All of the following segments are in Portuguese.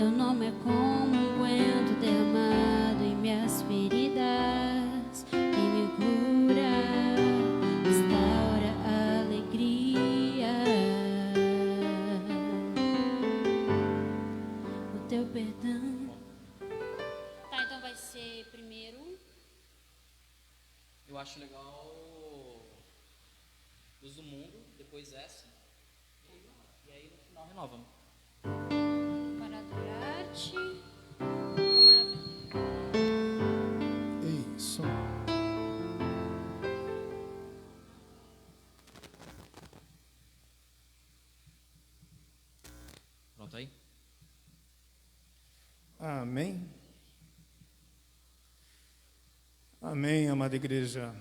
Teu nome é como um unguento derramado em minhas feridas e me cura, restaura a alegria. O teu perdão. Tá, então vai ser primeiro. Eu acho legal Luz do Mundo, depois essa, e aí no final renovamos. Para adorar-te. Isso. Pronto aí? Amém. Amém, amada igreja.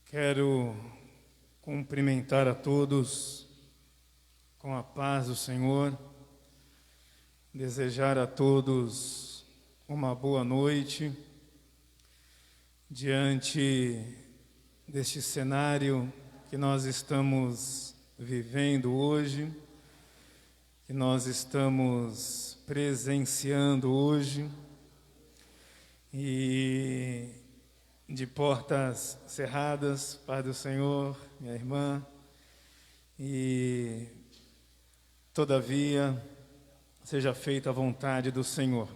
Quero cumprimentar a todos com a paz do Senhor, desejar a todos uma boa noite diante deste cenário que nós estamos vivendo hoje, que nós estamos presenciando hoje, e de portas cerradas, paz do Senhor, minha irmã, e todavia seja feita a vontade do Senhor.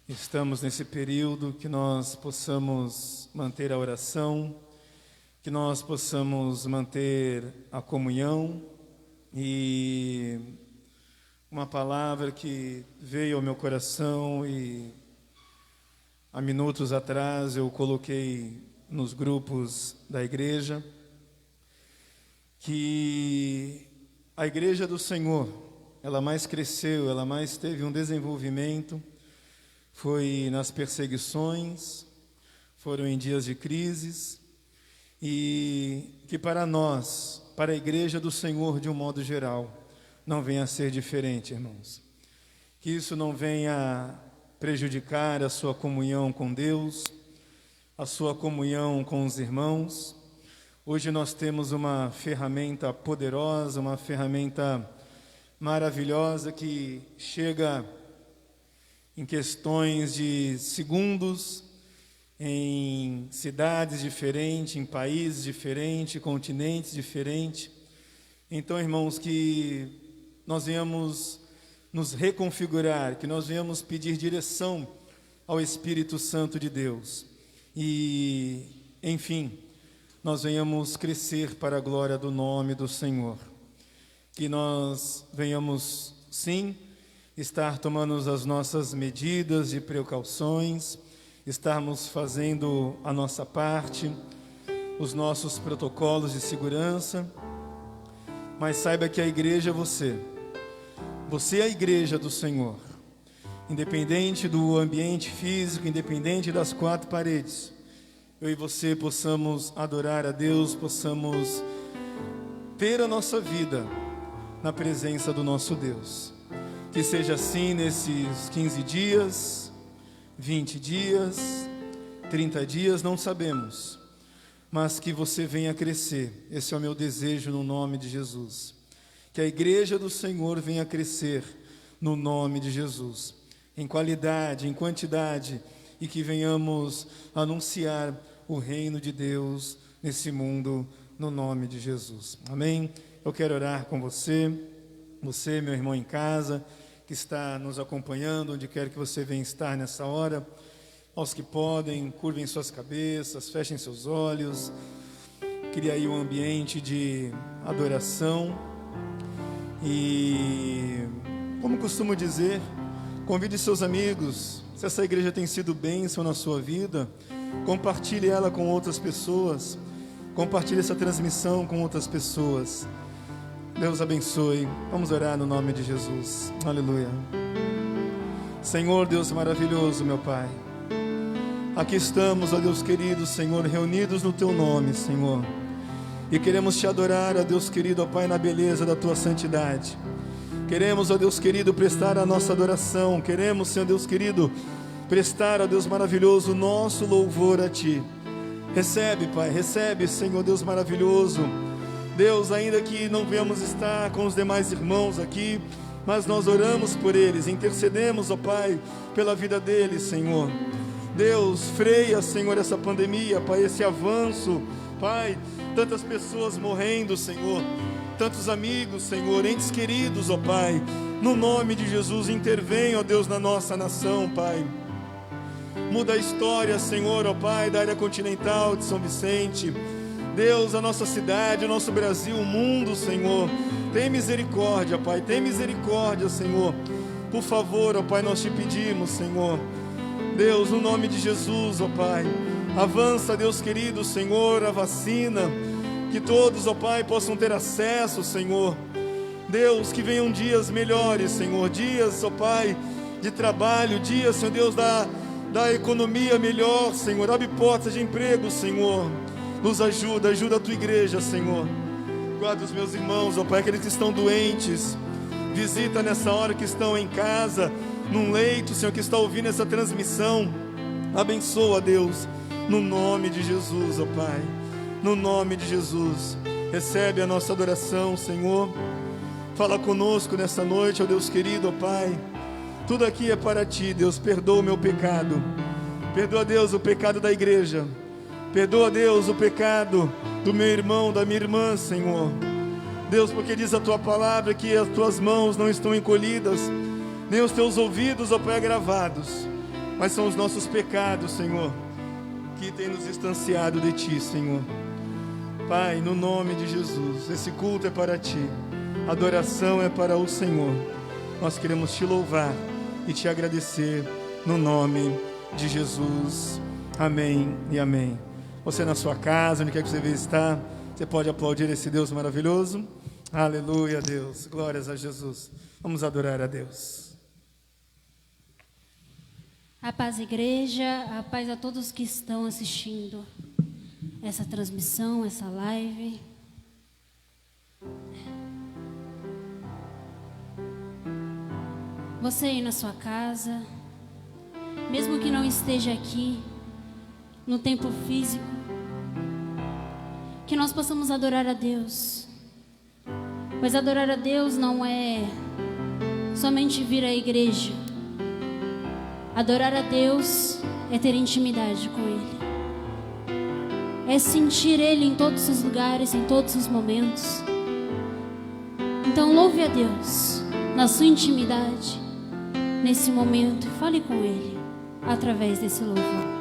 Estamos nesse período que nós possamos manter a oração, que nós possamos manter a comunhão, e uma palavra que veio ao meu coração e há minutos atrás eu coloquei nos grupos da igreja, que a igreja do Senhor, ela mais cresceu, ela mais teve um desenvolvimento, foi nas perseguições, foram em dias de crises, e que para nós, para a igreja do Senhor de um modo geral, não venha a ser diferente, irmãos. Que isso não venha prejudicar a sua comunhão com Deus, a sua comunhão com os irmãos. Hoje nós temos uma ferramenta poderosa, uma ferramenta maravilhosa que chega em questões de segundos, em cidades diferentes, em países diferentes, continentes diferentes. Então, irmãos, que nós venhamos nos reconfigurar, que nós venhamos pedir direção ao Espírito Santo de Deus e, enfim, nós venhamos crescer para a glória do nome do Senhor. Que nós venhamos, sim, estar tomando as nossas medidas de precauções, estarmos fazendo a nossa parte, os nossos protocolos de segurança, mas saiba que a igreja é você. Você é a igreja do Senhor, independente do ambiente físico, independente das quatro paredes. Eu e você possamos adorar a Deus, possamos ter a nossa vida na presença do nosso Deus. Que seja assim nesses 15 dias, 20 dias, 30 dias, não sabemos, mas que você venha crescer. Esse é o meu desejo no nome de Jesus. Que a igreja do Senhor venha crescer no nome de Jesus, em qualidade, em quantidade, e que venhamos anunciar o reino de Deus nesse mundo, no nome de Jesus. Amém? Eu quero orar com você, meu irmão em casa, que está nos acompanhando, onde quer que você venha estar nessa hora. Aos que podem, curvem suas cabeças, fechem seus olhos, cria aí um ambiente de adoração. E, como costumo dizer, convide seus amigos. Se essa igreja tem sido bênção na sua vida, compartilhe ela com outras pessoas, compartilhe essa transmissão com outras pessoas. Deus abençoe. Vamos orar no nome de Jesus. Aleluia. Senhor, Deus maravilhoso, meu Pai, aqui estamos, ó Deus querido, Senhor, reunidos no Teu nome, Senhor, e queremos Te adorar, ó Deus querido, ó Pai, na beleza da Tua santidade. Queremos, ó Deus querido, prestar a nossa adoração. Queremos, Senhor Deus querido, prestar, ó Deus maravilhoso, o nosso louvor a Ti. Recebe, Pai, recebe, Senhor Deus maravilhoso. Deus, ainda que não venhamos estar com os demais irmãos aqui, mas nós oramos por eles, intercedemos, ó Pai, pela vida deles, Senhor. Deus, freia, Senhor, essa pandemia, Pai, esse avanço, Pai, tantas pessoas morrendo, Senhor, tantos amigos, Senhor, entes queridos, ó Pai, no nome de Jesus, intervém, ó Deus, na nossa nação, Pai. Muda a história, Senhor, ó Pai, da área continental de São Vicente. Deus, a nossa cidade, o nosso Brasil, o mundo, Senhor. Tem misericórdia, Pai, tem misericórdia, Senhor. Por favor, ó Pai, nós te pedimos, Senhor. Deus, no nome de Jesus, ó Pai, avança, Deus querido, Senhor, a vacina, que todos, ó Pai, possam ter acesso, Senhor. Deus, que venham dias melhores, Senhor, dias, ó Pai, de trabalho, dias, Senhor Deus, da economia melhor, Senhor. Abre portas de emprego, Senhor. Nos ajuda a tua igreja, Senhor. Guarda os meus irmãos, ó Pai, aqueles que estão doentes. Visita nessa hora que estão em casa, num leito, Senhor, que está ouvindo essa transmissão. Abençoa, Deus, no nome de Jesus, ó Pai. No nome de Jesus. Recebe a nossa adoração, Senhor. Fala conosco nessa noite, ó Deus querido, ó Pai. Tudo aqui é para Ti, Deus. Perdoa o meu pecado. Perdoa, Deus, o pecado da igreja. Perdoa, Deus, o pecado do meu irmão, da minha irmã, Senhor. Deus, porque diz a Tua palavra que as Tuas mãos não estão encolhidas, nem os Teus ouvidos, ó Pai, agravados, mas são os nossos pecados, Senhor, que tem nos distanciado de Ti, Senhor. Pai, no nome de Jesus, esse culto é para Ti, a adoração é para o Senhor. Nós queremos Te louvar e Te agradecer no nome de Jesus. Amém e amém. Você na sua casa, onde quer que você estar, você pode aplaudir esse Deus maravilhoso. Aleluia, Deus. Glórias a Jesus. Vamos adorar a Deus. A paz, igreja, a paz a todos que estão assistindo essa transmissão, essa live. Você aí na sua casa, mesmo que não esteja aqui no templo físico, que nós possamos adorar a Deus. Pois adorar a Deus não é somente vir à igreja. Adorar a Deus é ter intimidade com Ele, é sentir Ele em todos os lugares, em todos os momentos. Então louve a Deus na sua intimidade, nesse momento, e fale com Ele através desse louvor.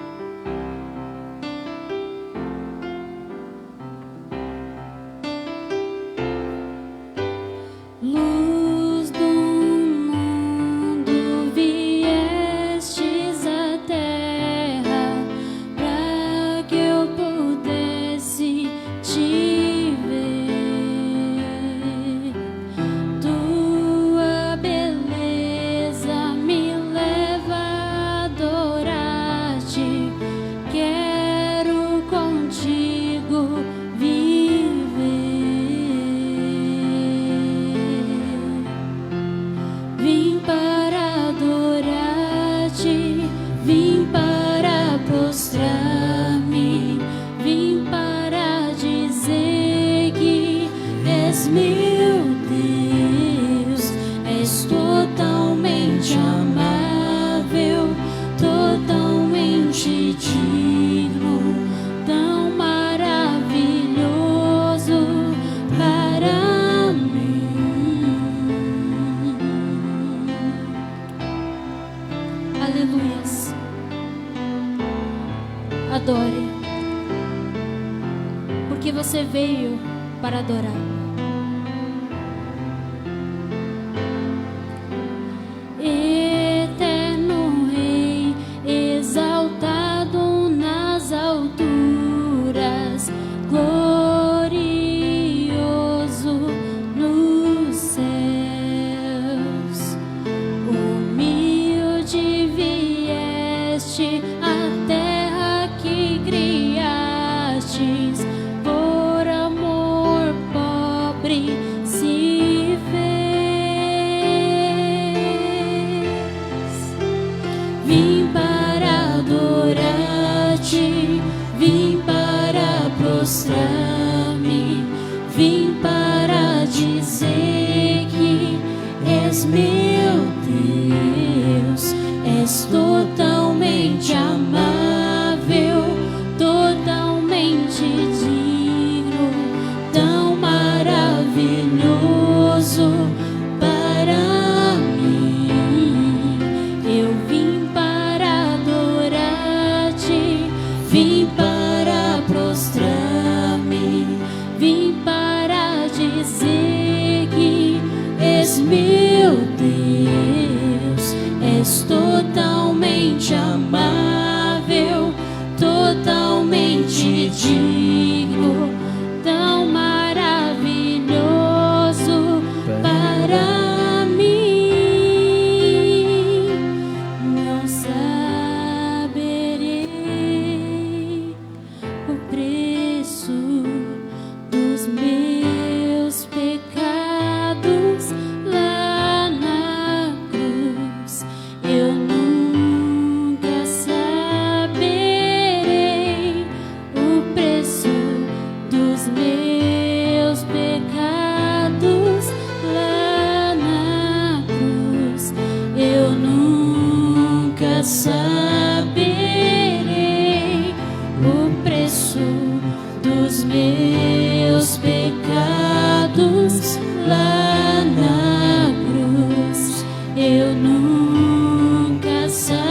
Adore, porque você veio para adorar. Eterno Rei, exaltado nas alturas, glorioso nos céus, humilde vieste a terra que criastes, por amor pobre se fez. Vim para adorar-te, vim para prostrar-me, vim para dizer que és és meu Deus, és totalmente amável, totalmente digno, tão maravilhoso para mim. Eu vim para adorar-te, vim para prostrar-me, vim para dizer que és meu Deus, és totalmente amável, totalmente digno, tão maravilhoso para mim. Não saberei o preço dos meus pecados lá na cruz. Eu nunca saberei o preço dos meus pecados lá na cruz. Eu nunca saberei o preço dos meus pecados lá na cruz. Eu nunca saberei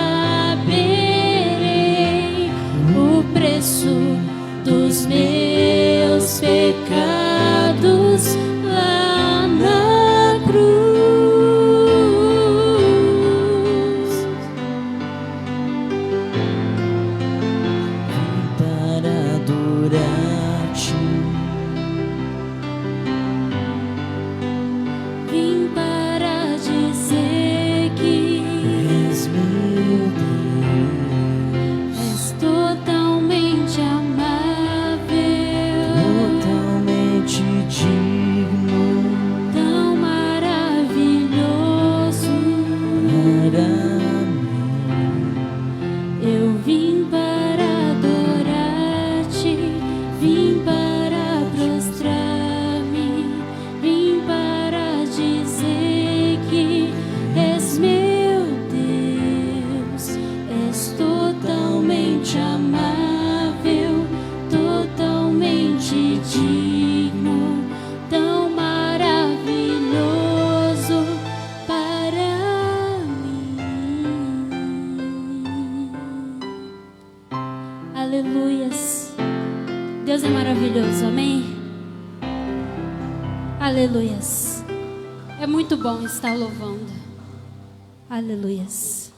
o preço dos meus pecados lá na cruz. Para adorar-te, Vim para dizer que és meu Deus, és totalmente amável, totalmente digno tão maravilhoso para mim. Eu vim para adorar-te, vim para prostrar-me, vim para dizer que és meu Deus, és totalmente amável, totalmente digno, tão maravilhoso para mim. Aleluias. Deus é maravilhoso, amém? Aleluias. É muito bom estar louvando. Aleluias.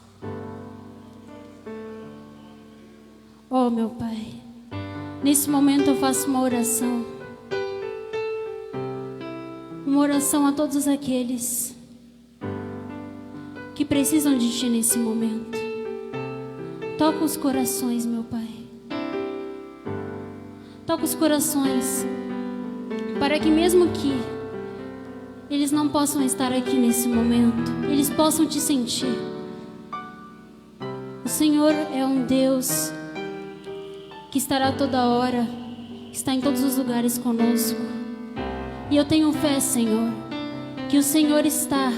Oh, meu Pai, nesse momento eu faço uma oração a todos aqueles que precisam de Ti nesse momento. Toca os corações, meu Pai. Toca os corações, para que mesmo que eles não possam estar aqui nesse momento, eles possam Te sentir. O Senhor é um Deus que estará toda hora, que está em todos os lugares conosco. E eu tenho fé, Senhor, que o Senhor está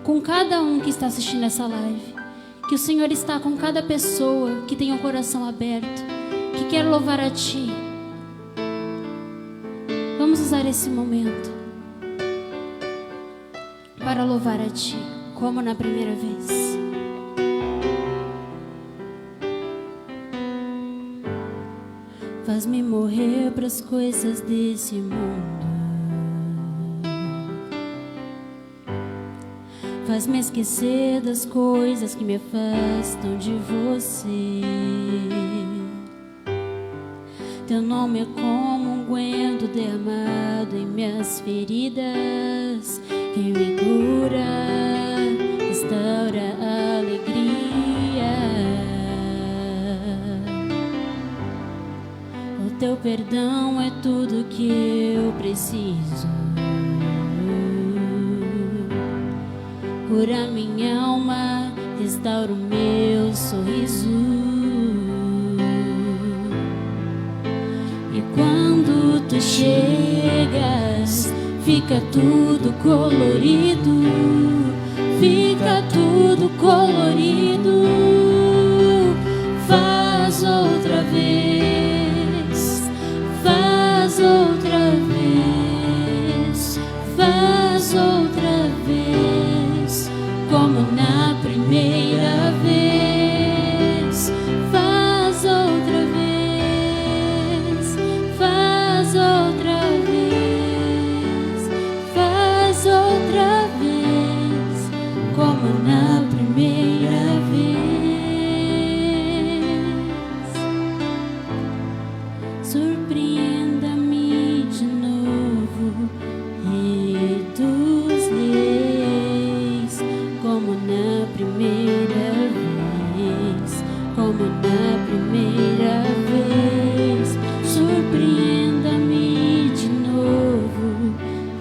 com cada um que está assistindo essa live, que o Senhor está com cada pessoa que tem o coração aberto, que quer louvar a Ti. Vamos usar esse momento para louvar a Ti, como na primeira vez. Faz-me morrer para as coisas desse mundo, faz-me esquecer das coisas que me afastam de Você. Teu nome é como um unguento derramado em minhas feridas, que me cura, restaura a alegria. O Teu perdão é tudo que eu preciso. Cura minha alma, restaura o meu sorriso. E quando Tu chegas, fica tudo colorido, fica tudo colorido. Faz outra vez, faz outra vez, faz outra vez, como na primeira vez. Faz outra vez, faz outra vez, faz outra vez, como na primeira vez. Surpreenda-me de novo, Rei dos Reis, como na primeira vez, como na primeira vez. Surpreenda-me de novo,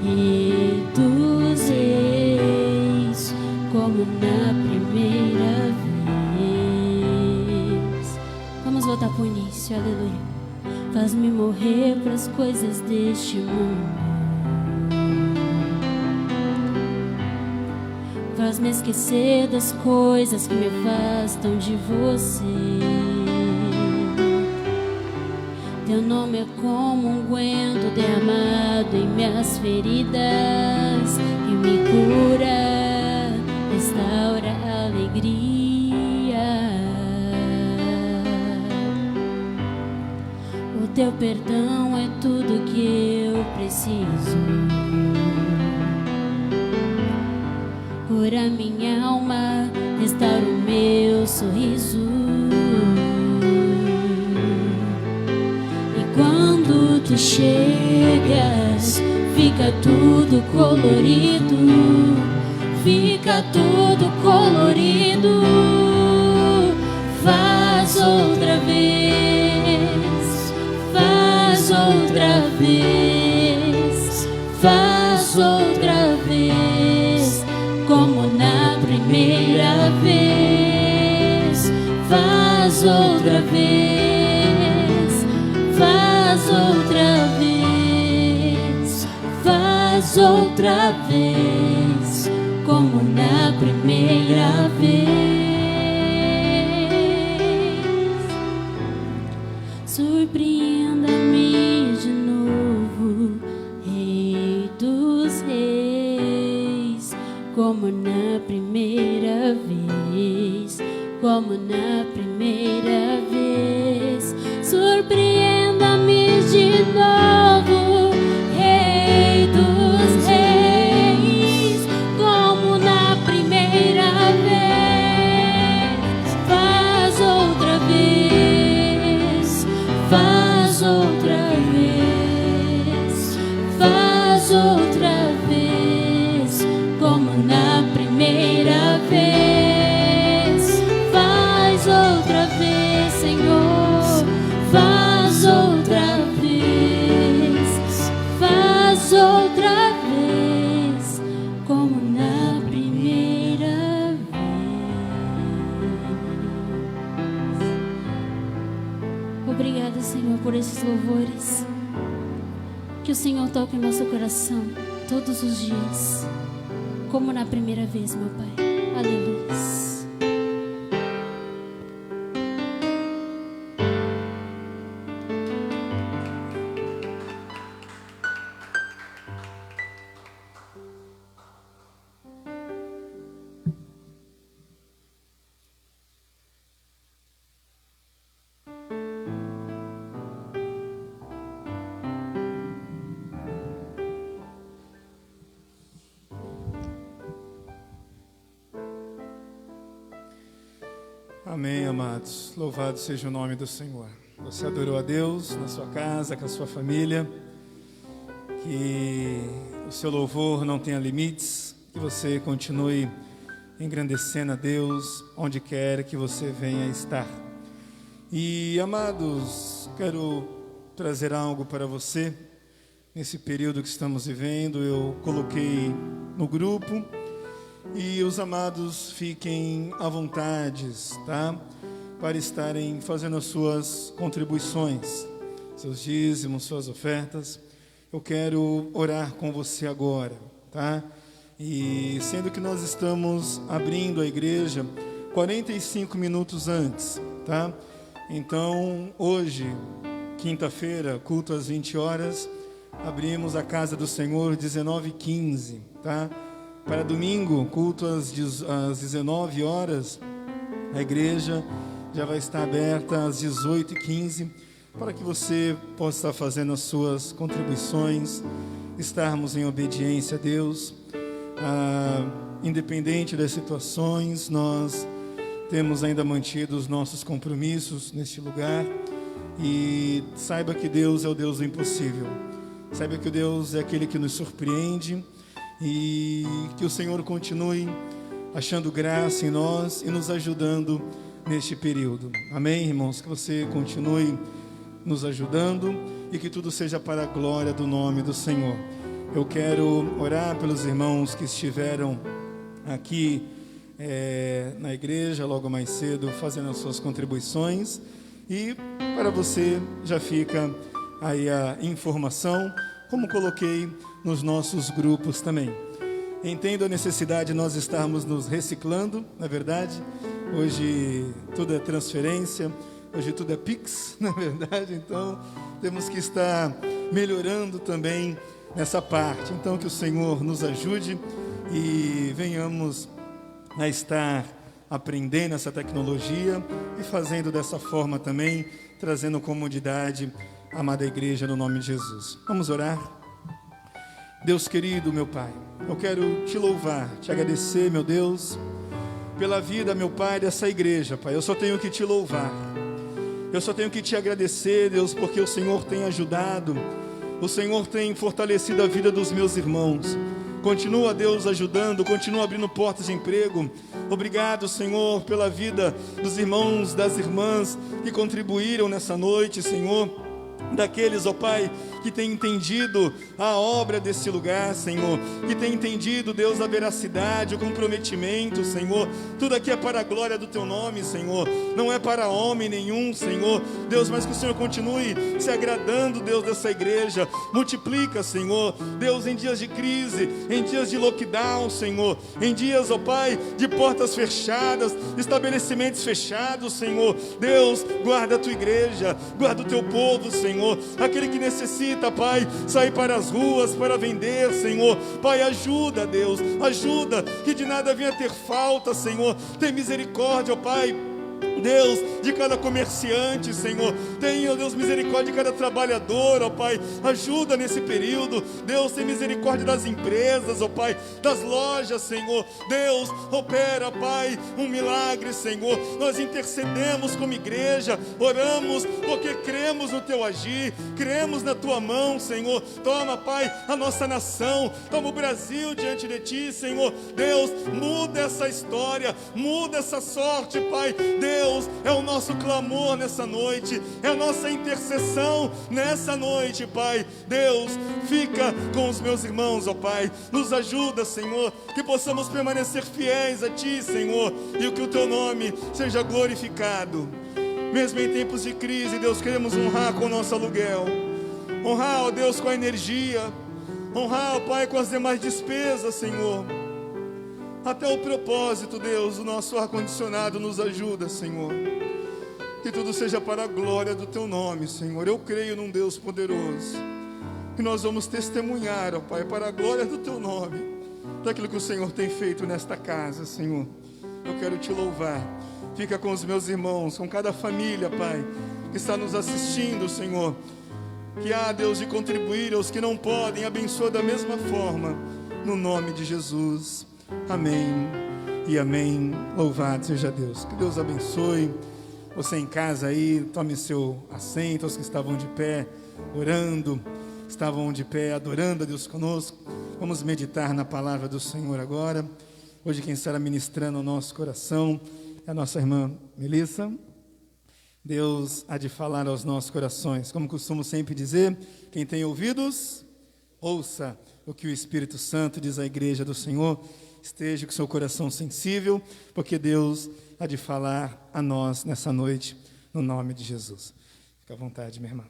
Rei dos Reis, como na primeira vez. Vamos voltar pro início, aleluia. Faz-me morrer pras coisas deste mundo, faz-me esquecer das coisas que me afastam de você. Teu nome é como um unguento derramado em minhas feridas, que me cura, restaura a alegria. O teu perdão é tudo que eu preciso. Cura minha alma, restaura o meu sorriso. E quando tu chegas, fica tudo colorido, fica tudo colorido. Faz outra vez, faz outra vez, faz outra vez, como na primeira vez. Faz outra vez, faz outra vez, faz outra vez, como na primeira vez. Surpreenda-me de novo, Rei dos Reis, como na primeira vez, como na primeira vez. Surpreenda-me de novo, Rei dos Reis, como na primeira vez. Faz outra vez, faz outra vez, faz outra vez, como na primeira vez. Faz outra vez, Senhor, faz outra vez, faz outra vez, como na primeira vez. Obrigada, Senhor, por esses louvores. Que o Senhor toque em nosso coração todos os dias, como na primeira vez, meu Pai. Aleluia. Amém, amados. Louvado seja o nome do Senhor. Você adorou a Deus na sua casa, com a sua família. Que o seu louvor não tenha limites. Que você continue engrandecendo a Deus onde quer que você venha estar. E, amados, quero trazer algo para você. Nesse período que estamos vivendo, eu coloquei no grupo. E os amados fiquem à vontade, tá? Para estarem fazendo as suas contribuições, seus dízimos, suas ofertas. eu quero orar com você agora, tá? E sendo que nós estamos abrindo a igreja 45 minutos antes, tá? Então, hoje, quinta-feira, culto às 20 horas, abrimos a casa do Senhor 19h15, tá? Para domingo, culto às 19 horas, a igreja já vai estar aberta às 18h15, para que você possa estar fazendo as suas contribuições, estarmos em obediência a Deus. Independente das situações, nós temos ainda mantido os nossos compromissos neste lugar. E saiba que Deus é o Deus do impossível. Saiba que o Deus é aquele que nos surpreende. E que o Senhor continue achando graça em nós e nos ajudando neste período. Amém, irmãos? Que você continue nos ajudando e que tudo seja para a glória do nome do Senhor. Eu quero orar pelos irmãos que estiveram aqui na igreja logo mais cedo, fazendo as suas contribuições. E para você já fica aí a informação, como coloquei nos nossos grupos também. Entendo a necessidade de nós estarmos nos reciclando, na verdade. Hoje tudo é transferência, hoje tudo é Pix, na verdade. Então temos que estar melhorando também nessa parte. Então que o Senhor nos ajude e venhamos a estar aprendendo essa tecnologia e fazendo dessa forma também, trazendo comodidade à amada igreja no nome de Jesus. Vamos orar? Deus querido, meu Pai, eu quero te louvar, te agradecer, meu Deus, pela vida, meu Pai, dessa igreja, Pai. Eu só tenho que te louvar, eu só tenho que te agradecer, Deus, porque o Senhor tem ajudado, o Senhor tem fortalecido a vida dos meus irmãos. Continua, Deus, ajudando, continua abrindo portas de emprego. Obrigado, Senhor, pela vida dos irmãos, das irmãs que contribuíram nessa noite, Senhor. Daqueles, ó Pai, que tem entendido a obra desse lugar, Senhor, que tem entendido, Deus, a veracidade, o comprometimento, Senhor. Tudo aqui é para a glória do Teu nome, Senhor. Não é para homem nenhum, Senhor, Deus, mas que o Senhor continue se agradando, Deus, dessa igreja. Multiplica, Senhor, Deus, em dias de crise, em dias de lockdown, Senhor, em dias, ó Pai, de portas fechadas, estabelecimentos fechados, Senhor. Deus, guarda a Tua igreja, guarda o Teu povo, Senhor. Aquele que necessita, Pai, sair para as ruas para vender, Senhor. Pai, ajuda, Deus, ajuda, que de nada venha ter falta, Senhor. Tem misericórdia, ó Pai, Deus, de cada comerciante, Senhor. Tenha, Deus, misericórdia de cada trabalhador, ó Pai. Ajuda nesse período. Deus, tem misericórdia das empresas, ó Pai, das lojas, Senhor. Deus, opera, Pai, um milagre, Senhor. Nós intercedemos como igreja, oramos porque cremos no Teu agir, cremos na Tua mão, Senhor. Toma, Pai, a nossa nação, toma o Brasil diante de Ti, Senhor. Deus, muda essa história, muda essa sorte, Pai. Deus, é o nosso clamor nessa noite, é a nossa intercessão nessa noite, Pai. Deus, fica com os meus irmãos, ó Pai. Nos ajuda, Senhor, que possamos permanecer fiéis a Ti, Senhor, e que o Teu nome seja glorificado. Mesmo em tempos de crise, Deus, queremos honrar com o nosso aluguel, honrar, ó Deus, com a energia, honrar, ó Pai, com as demais despesas, Senhor. Até o propósito, Deus, o nosso ar-condicionado nos ajuda, Senhor. Que tudo seja para a glória do Teu nome, Senhor. Eu creio num Deus poderoso, que nós vamos testemunhar, ó Pai, para a glória do Teu nome, daquilo que o Senhor tem feito nesta casa, Senhor. Eu quero Te louvar. Fica com os meus irmãos, com cada família, Pai, que está nos assistindo, Senhor. Que há, Deus, de contribuir aos que não podem, abençoa da mesma forma, no nome de Jesus. Amém e amém. Louvado seja Deus. Que Deus abençoe. Você em casa aí, tome seu assento. Os que estavam de pé orando, estavam de pé adorando a Deus conosco. Vamos meditar na palavra do Senhor agora. Hoje quem estará ministrando o nosso coração é a nossa irmã Melissa. Deus há de falar aos nossos corações. Como costumo sempre dizer, quem tem ouvidos, ouça o que o Espírito Santo diz à igreja do Senhor. Esteja com seu coração sensível, porque Deus há de falar a nós nessa noite, no nome de Jesus. Fica à vontade, minha irmã.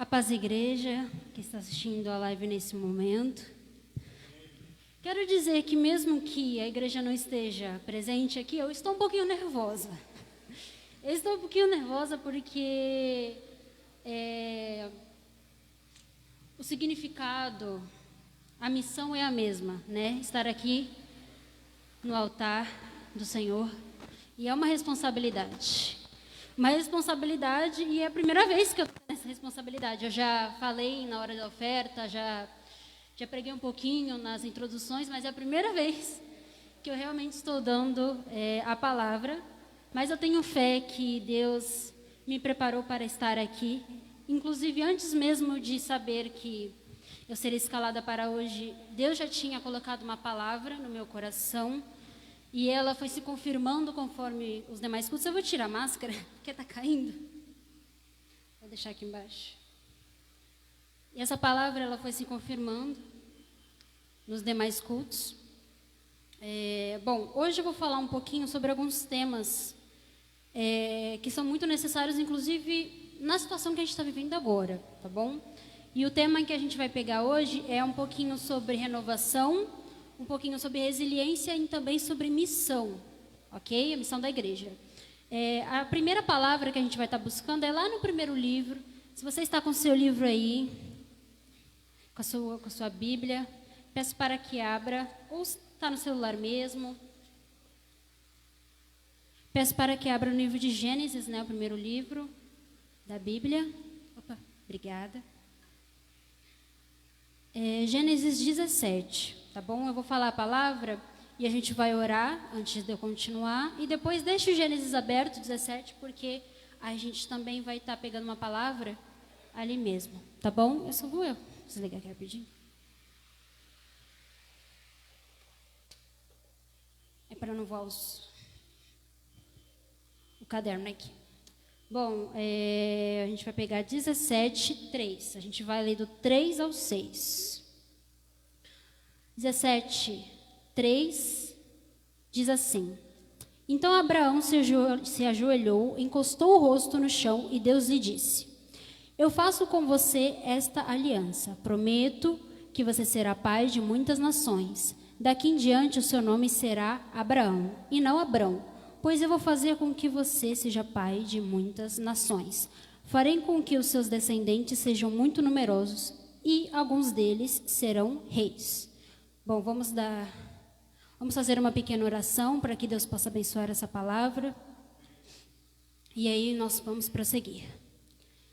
A paz, igreja, que está assistindo a live nesse momento. Quero dizer que mesmo que a igreja não esteja presente aqui, eu estou um pouquinho nervosa. Eu estou um pouquinho nervosa porque o significado, a missão é a mesma, né? Estar aqui no altar do Senhor. E é uma responsabilidade. Uma responsabilidade, e é a primeira vez que eu tenho essa responsabilidade. Eu já falei na hora da oferta, já preguei um pouquinho nas introduções, mas é a primeira vez que eu realmente estou dando a palavra. Mas eu tenho fé que Deus me preparou para estar aqui. Inclusive, antes mesmo de saber que eu seria escalada para hoje, Deus já tinha colocado uma palavra no meu coração. E ela foi se confirmando conforme os demais cultos. Eu vou tirar a máscara, porque está caindo. Vou deixar aqui embaixo. E essa palavra ela foi se confirmando nos demais cultos. Bom, hoje eu vou falar um pouquinho sobre alguns temas que são muito necessários, inclusive na situação que a gente está vivendo agora, tá bom? E o tema que a gente vai pegar hoje é um pouquinho sobre renovação, um pouquinho sobre resiliência e também sobre missão, ok? A missão da igreja. A primeira palavra que a gente vai estar buscando é lá no primeiro livro. Se você está com o seu livro aí, com a sua Bíblia, peço para que abra, ou está no celular mesmo. Peço para que abra no livro de Gênesis, né, o primeiro livro da Bíblia. Opa, obrigada. Gênesis 17. Tá bom? Eu vou falar a palavra e a gente vai orar antes de eu continuar. E depois deixa o Gênesis aberto, 17, porque a gente também vai estar pegando uma palavra ali mesmo. Tá bom? Eu só vou desligar aqui rapidinho. É para não voar o caderno aqui. Bom, a gente vai pegar 17, 3. A gente vai ler do 3 ao 6. 17, 3, diz assim: Então Abraão se ajoelhou, encostou o rosto no chão e Deus lhe disse: Eu faço com você esta aliança. Prometo que você será pai de muitas nações. Daqui em diante o seu nome será Abraão e não Abrão, pois eu vou fazer com que você seja pai de muitas nações. Farei com que os seus descendentes sejam muito numerosos e alguns deles serão reis. Bom, vamos fazer uma pequena oração para que Deus possa abençoar essa palavra. E aí nós vamos prosseguir.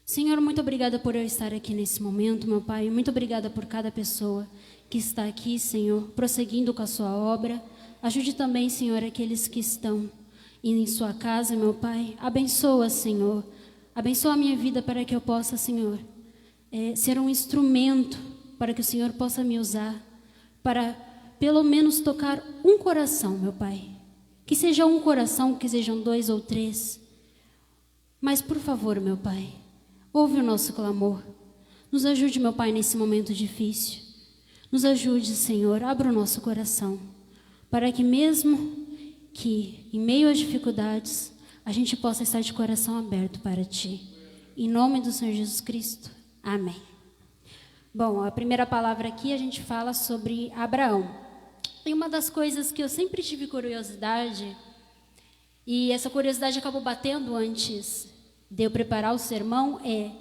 Senhor, muito obrigada por eu estar aqui nesse momento, meu Pai. Muito obrigada por cada pessoa que está aqui, Senhor, prosseguindo com a sua obra. Ajude também, Senhor, aqueles que estão em sua casa, meu Pai. Abençoa, Senhor. Abençoa a minha vida para que eu possa, Senhor, ser um instrumento para que o Senhor possa me usar para pelo menos tocar um coração, meu Pai. Que seja um coração, que sejam 2 ou 3. Mas, por favor, meu Pai, ouve o nosso clamor. Nos ajude, meu Pai, nesse momento difícil. Nos ajude, Senhor, abra o nosso coração, para que mesmo que em meio às dificuldades, a gente possa estar de coração aberto para Ti. Em nome do Senhor Jesus Cristo. Amém. Bom, a primeira palavra aqui a gente fala sobre Abraão. E uma das coisas que eu sempre tive curiosidade, e essa curiosidade acabou batendo antes de eu preparar o sermão, é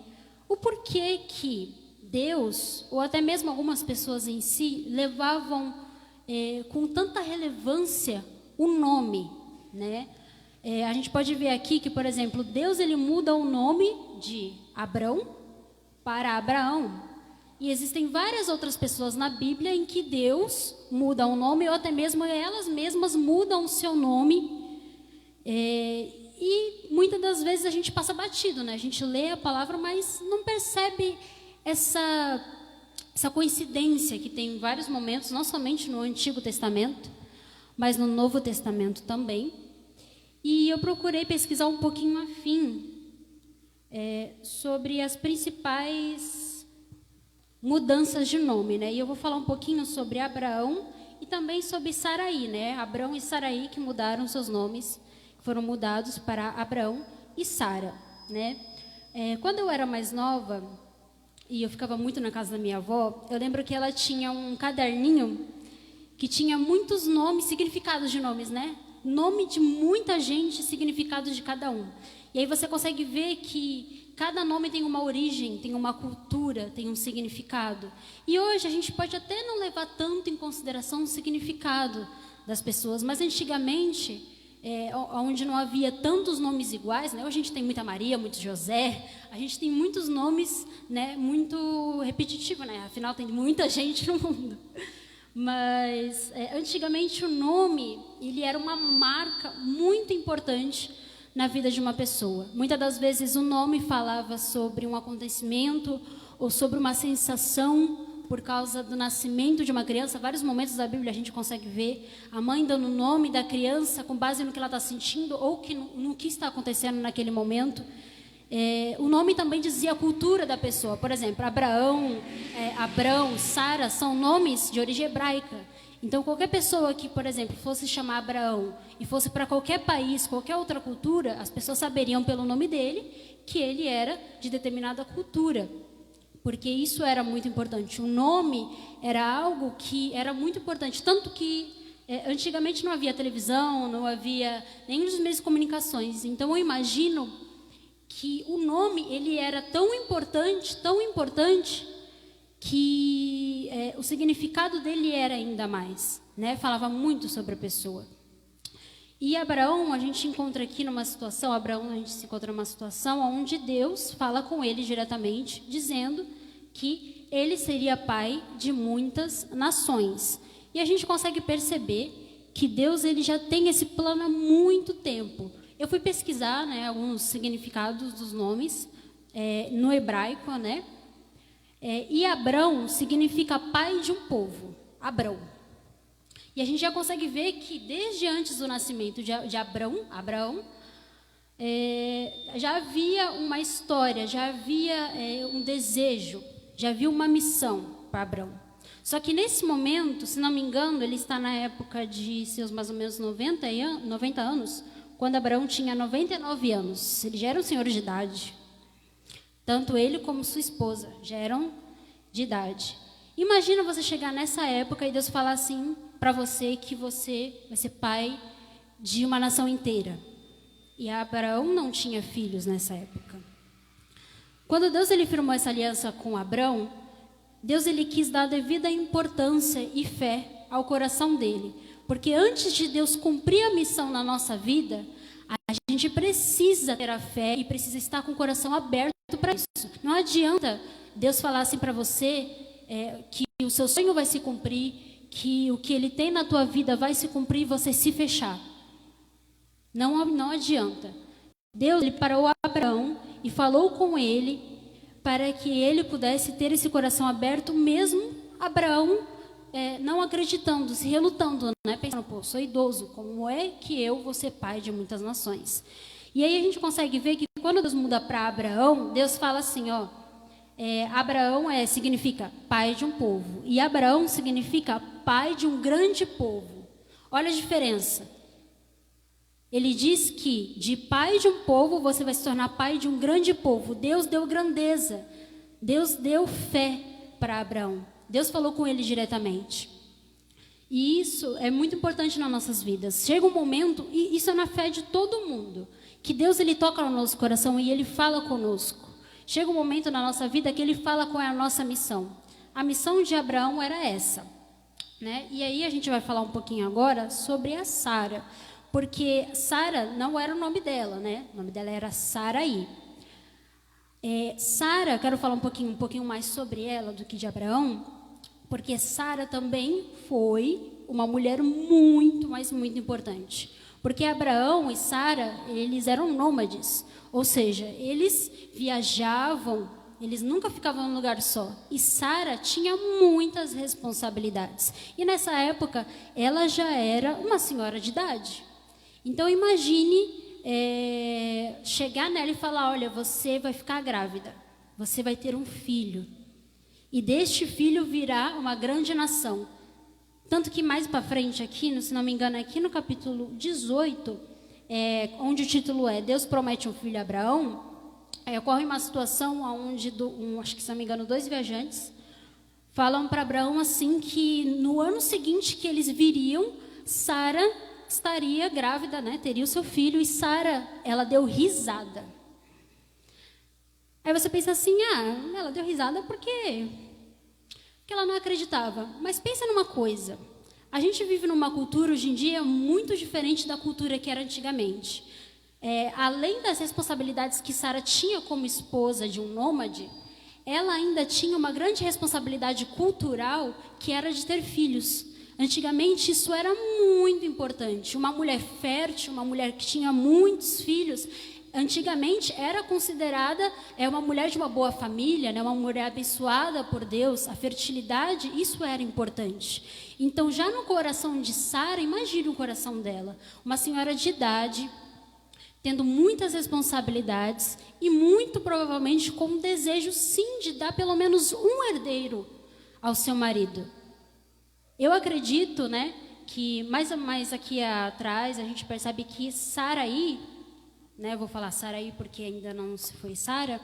o porquê que Deus, ou até mesmo algumas pessoas em si, levavam com tanta relevância o nome, né? A gente pode ver aqui que, por exemplo, Deus ele muda o nome de Abrão para Abraão. E existem várias outras pessoas na Bíblia em que Deus muda o nome, ou até mesmo elas mesmas mudam o seu nome. E muitas das vezes a gente passa batido, né? A gente lê a palavra, mas não percebe essa coincidência que tem em vários momentos, não somente no Antigo Testamento, mas no Novo Testamento também. E eu procurei pesquisar um pouquinho sobre as principais mudanças de nome, né? E eu vou falar um pouquinho sobre Abraão e também sobre Saraí, né? Abrão e Saraí que mudaram seus nomes, foram mudados para Abraão e Sara, né? Quando eu era mais nova, e eu ficava muito na casa da minha avó, eu lembro que ela tinha um caderninho que tinha muitos nomes, significados de nomes, né? Nome de muita gente, significados de cada um. E aí você consegue ver que cada nome tem uma origem, tem uma cultura, tem um significado. E hoje a gente pode até não levar tanto em consideração o significado das pessoas, mas antigamente, onde não havia tantos nomes iguais, né? Hoje a gente tem muita Maria, muito José, a gente tem muitos nomes, né, muito repetitivos, né? Afinal, tem muita gente no mundo. Mas antigamente o nome, ele era uma marca muito importante na vida de uma pessoa. Muitas das vezes o nome falava sobre um acontecimento ou sobre uma sensação por causa do nascimento de uma criança. Vários momentos da Bíblia a gente consegue ver a mãe dando o nome da criança com base no que ela está sentindo ou no que está acontecendo naquele momento. O nome também dizia a cultura da pessoa. Por exemplo, Abraão, Abrão, Sara são nomes de origem hebraica. Então, qualquer pessoa que, por exemplo, fosse chamar Abraão e fosse para qualquer país, qualquer outra cultura, as pessoas saberiam pelo nome dele que ele era de determinada cultura. Porque isso era muito importante. O nome era algo que era muito importante. Tanto que antigamente não havia televisão, não havia nenhum dos meios de comunicações. Então, eu imagino que o nome ele era tão importante, que o significado dele era ainda mais, né? Falava muito sobre a pessoa. E Abraão, a gente encontra aqui numa situação, a gente se encontra numa situação onde Deus fala com ele diretamente, dizendo que ele seria pai de muitas nações. E a gente consegue perceber que Deus ele já tem esse plano há muito tempo. Eu fui pesquisar, né, alguns significados dos nomes no hebraico, né? E Abrão significa pai de um povo, Abrão. E a gente já consegue ver que desde antes do nascimento de Abrão, já havia uma história, já havia um desejo, já havia uma missão para Abrão. Só que nesse momento, se não me engano, ele está na época de seus mais ou menos 90 anos, quando Abraão tinha 99 anos. Ele já era um senhor de idade. Tanto ele como sua esposa já eram de idade. Imagina você chegar nessa época e Deus falar assim para você que você vai ser pai de uma nação inteira. E Abraão não tinha filhos nessa época. Quando Deus ele firmou essa aliança com Abrão, Deus ele quis dar devida importância e fé ao coração dele. Porque antes de Deus cumprir a missão na nossa vida, a gente precisa ter a fé e precisa estar com o coração aberto para isso. Não adianta Deus falar assim para você que o seu sonho vai se cumprir, que o que Ele tem na tua vida vai se cumprir e você se fechar. Não adianta. Deus ele parou Abraão e falou com ele para que ele pudesse ter esse coração aberto, mesmo Abraão não acreditando, se relutando, né? Pensando, pô, sou idoso, como é que eu vou ser pai de muitas nações? E aí a gente consegue ver que quando Deus muda para Abraão, Deus fala assim, ó, Abraão significa pai de um povo, e Abraão significa pai de um grande povo. Olha a diferença. Ele diz que de pai de um povo você vai se tornar pai de um grande povo. Deus deu grandeza, Deus deu fé para Abraão. Deus falou com ele diretamente. E isso é muito importante nas nossas vidas. Chega um momento, e isso é na fé de todo mundo, que Deus ele toca no nosso coração e ele fala conosco. Chega um momento na nossa vida que ele fala qual é a nossa missão. A missão de Abraão era essa, né? E aí a gente vai falar um pouquinho agora sobre a Sara, porque Sara não era o nome dela, né? O nome dela era Sarai. Sara, quero falar um pouquinho mais sobre ela do que de Abraão, porque Sara também foi uma mulher muito, mas muito importante. Porque Abraão e Sara, eles eram nômades, ou seja, eles viajavam, eles nunca ficavam num lugar só. E Sara tinha muitas responsabilidades. E nessa época, ela já era uma senhora de idade. Então imagine chegar nela e falar, olha, você vai ficar grávida, você vai ter um filho. E deste filho virá uma grande nação. Tanto que mais para frente aqui, se não me engano, aqui no capítulo 18, onde o título é Deus promete um filho a Abraão, ocorre uma situação onde, acho que se não me engano, 2 viajantes falam para Abraão assim que no ano seguinte que eles viriam, Sara estaria grávida, né? Teria o seu filho, e Sara, ela deu risada. Aí você pensa assim, ela deu risada porque ela não acreditava. Mas pensa numa coisa, a gente vive numa cultura hoje em dia muito diferente da cultura que era antigamente. Além das responsabilidades que Sara tinha como esposa de um nômade, ela ainda tinha uma grande responsabilidade cultural, que era de ter filhos. Antigamente isso era muito importante. Uma mulher fértil, uma mulher que tinha muitos filhos, antigamente era considerada uma mulher de uma boa família, né? Uma mulher abençoada por Deus. A fertilidade, isso era importante. Então, já no coração de Sara, imagine o coração dela. Uma senhora de idade, tendo muitas responsabilidades e muito provavelmente com o desejo, sim, de dar pelo menos um herdeiro ao seu marido. Eu acredito, né, que mais aqui atrás a gente percebe que Saraí, né, vou falar Saraí porque ainda não se foi Sara,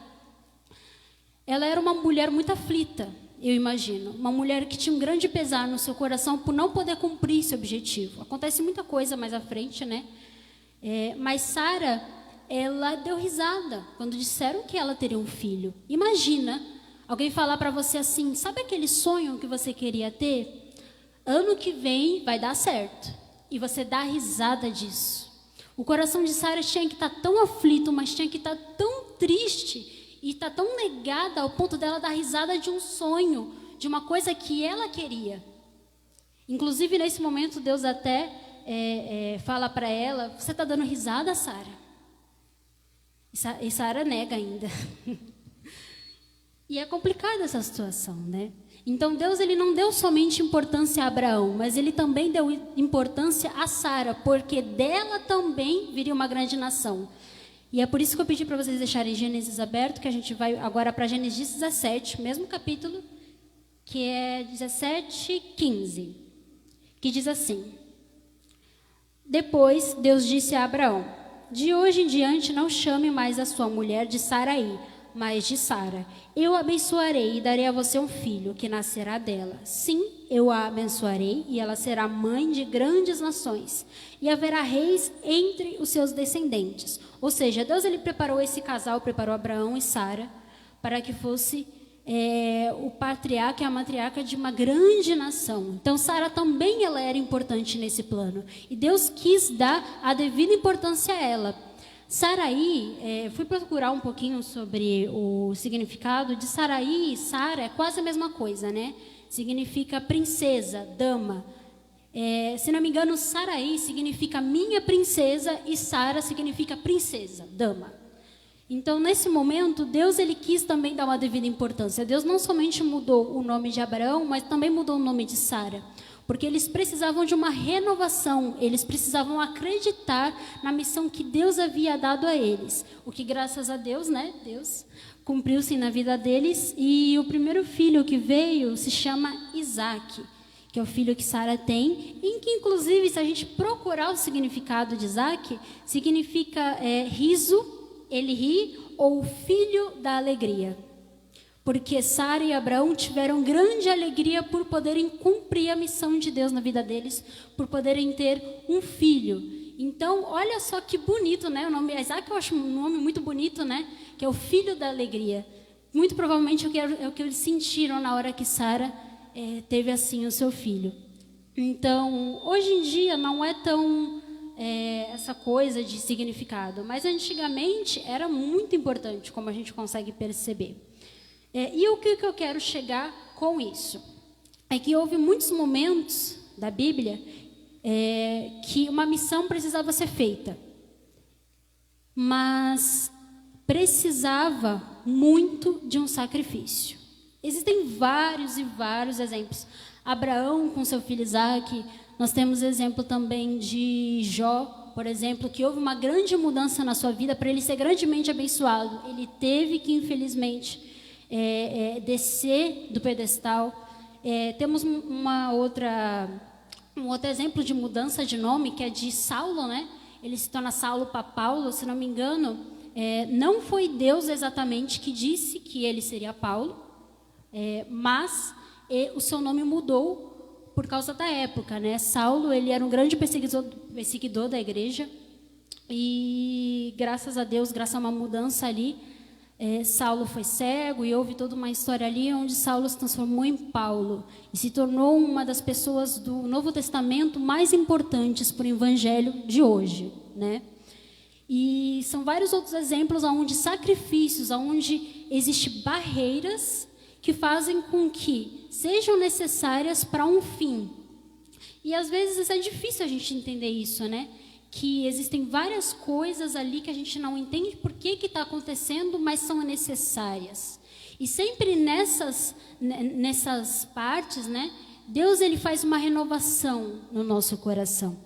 ela era uma mulher muito aflita, eu imagino. Uma mulher que tinha um grande pesar no seu coração por não poder cumprir esse objetivo. Acontece muita coisa mais à frente, né? Mas Sara, ela deu risada quando disseram que ela teria um filho. Imagina alguém falar para você assim, sabe aquele sonho que você queria ter? Ano que vem vai dar certo. E você dá risada disso. O coração de Sara tinha que estar tão aflito, mas tinha que estar tão triste e estar tão negada ao ponto dela dar risada de um sonho, de uma coisa que ela queria. Inclusive, nesse momento, Deus até fala para ela, você está dando risada, Sara? E Sara nega ainda. E é complicada essa situação, né? Então, Deus ele não deu somente importância a Abraão, mas ele também deu importância a Sara, porque dela também viria uma grande nação. E é por isso que eu pedi para vocês deixarem Gênesis aberto, que a gente vai agora para Gênesis 17, mesmo capítulo, que é 17:15, que diz assim: Depois Deus disse a Abraão, de hoje em diante não chame mais a sua mulher de Saraí, mas de Sara. Eu a abençoarei e darei a você um filho, que nascerá dela. Sim, eu a abençoarei e ela será mãe de grandes nações. E haverá reis entre os seus descendentes. Ou seja, Deus ele preparou esse casal, preparou Abraão e Sara, para que fosse o patriarca e a matriarca de uma grande nação. Então, Sara também ela era importante nesse plano. E Deus quis dar a devida importância a ela. Saraí, fui procurar um pouquinho sobre o significado de Saraí e Sara, é quase a mesma coisa, né? Significa princesa, dama. Se não me engano, Saraí significa minha princesa e Sara significa princesa, dama. Então, nesse momento, Deus ele quis também dar uma devida importância. Deus não somente mudou o nome de Abraão, mas também mudou o nome de Sara. Porque eles precisavam de uma renovação, eles precisavam acreditar na missão que Deus havia dado a eles. O que, graças a Deus, né, Deus cumpriu-se na vida deles. E o primeiro filho que veio se chama Isaac, que é o filho que Sara tem, em que, inclusive, se a gente procurar o significado de Isaac, significa riso, ele ri, ou filho da alegria. Porque Sara e Abraão tiveram grande alegria por poderem cumprir a missão de Deus na vida deles, por poderem ter um filho. Então, olha só que bonito, né? O nome Isaac eu acho um nome muito bonito, né? Que é o filho da alegria. Muito provavelmente é o que eles sentiram na hora que Sara teve assim o seu filho. Então, hoje em dia não é tão essa coisa de significado, mas antigamente era muito importante, como a gente consegue perceber. E o que eu quero chegar com isso? É que houve muitos momentos da Bíblia que uma missão precisava ser feita, mas precisava muito de um sacrifício. Existem vários e vários exemplos. Abraão com seu filho Isaac, nós temos exemplo também de Jó, por exemplo, que houve uma grande mudança na sua vida para ele ser grandemente abençoado. Ele teve que, infelizmente, descer do pedestal. Temos um outro exemplo de mudança de nome, que é de Saulo, né? Ele se torna Saulo para Paulo, se não me engano, não foi Deus exatamente que disse que ele seria Paulo, mas o seu nome mudou por causa da época, né? Saulo, ele era um grande perseguidor da igreja, e graças a Deus, graças a uma mudança ali, Saulo foi cego, e houve toda uma história ali onde Saulo se transformou em Paulo e se tornou uma das pessoas do Novo Testamento mais importantes para o evangelho de hoje, né? E são vários outros exemplos onde sacrifícios, onde existem barreiras que fazem com que sejam necessárias para um fim. E às vezes é difícil a gente entender isso, né? Que existem várias coisas ali que a gente não entende por que está acontecendo, mas são necessárias. E sempre nessas partes, né, Deus ele faz uma renovação no nosso coração.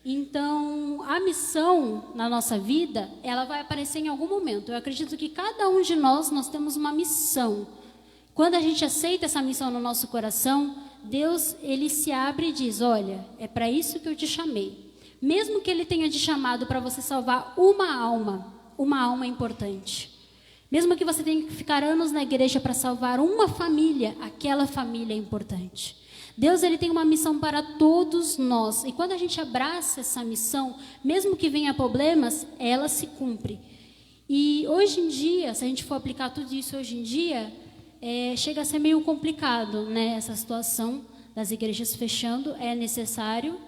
Então, a missão na nossa vida, ela vai aparecer em algum momento. Eu acredito que cada um de nós temos uma missão. Quando a gente aceita essa missão no nosso coração, Deus ele se abre e diz, olha, é para isso que eu te chamei. Mesmo que ele tenha te chamado para você salvar uma alma importante. Mesmo que você tenha que ficar anos na igreja para salvar uma família, aquela família é importante. Deus ele tem uma missão para todos nós. E quando a gente abraça essa missão, mesmo que venha problemas, ela se cumpre. E hoje em dia, se a gente for aplicar tudo isso hoje em dia, chega a ser meio complicado, né? Essa situação das igrejas fechando é necessário,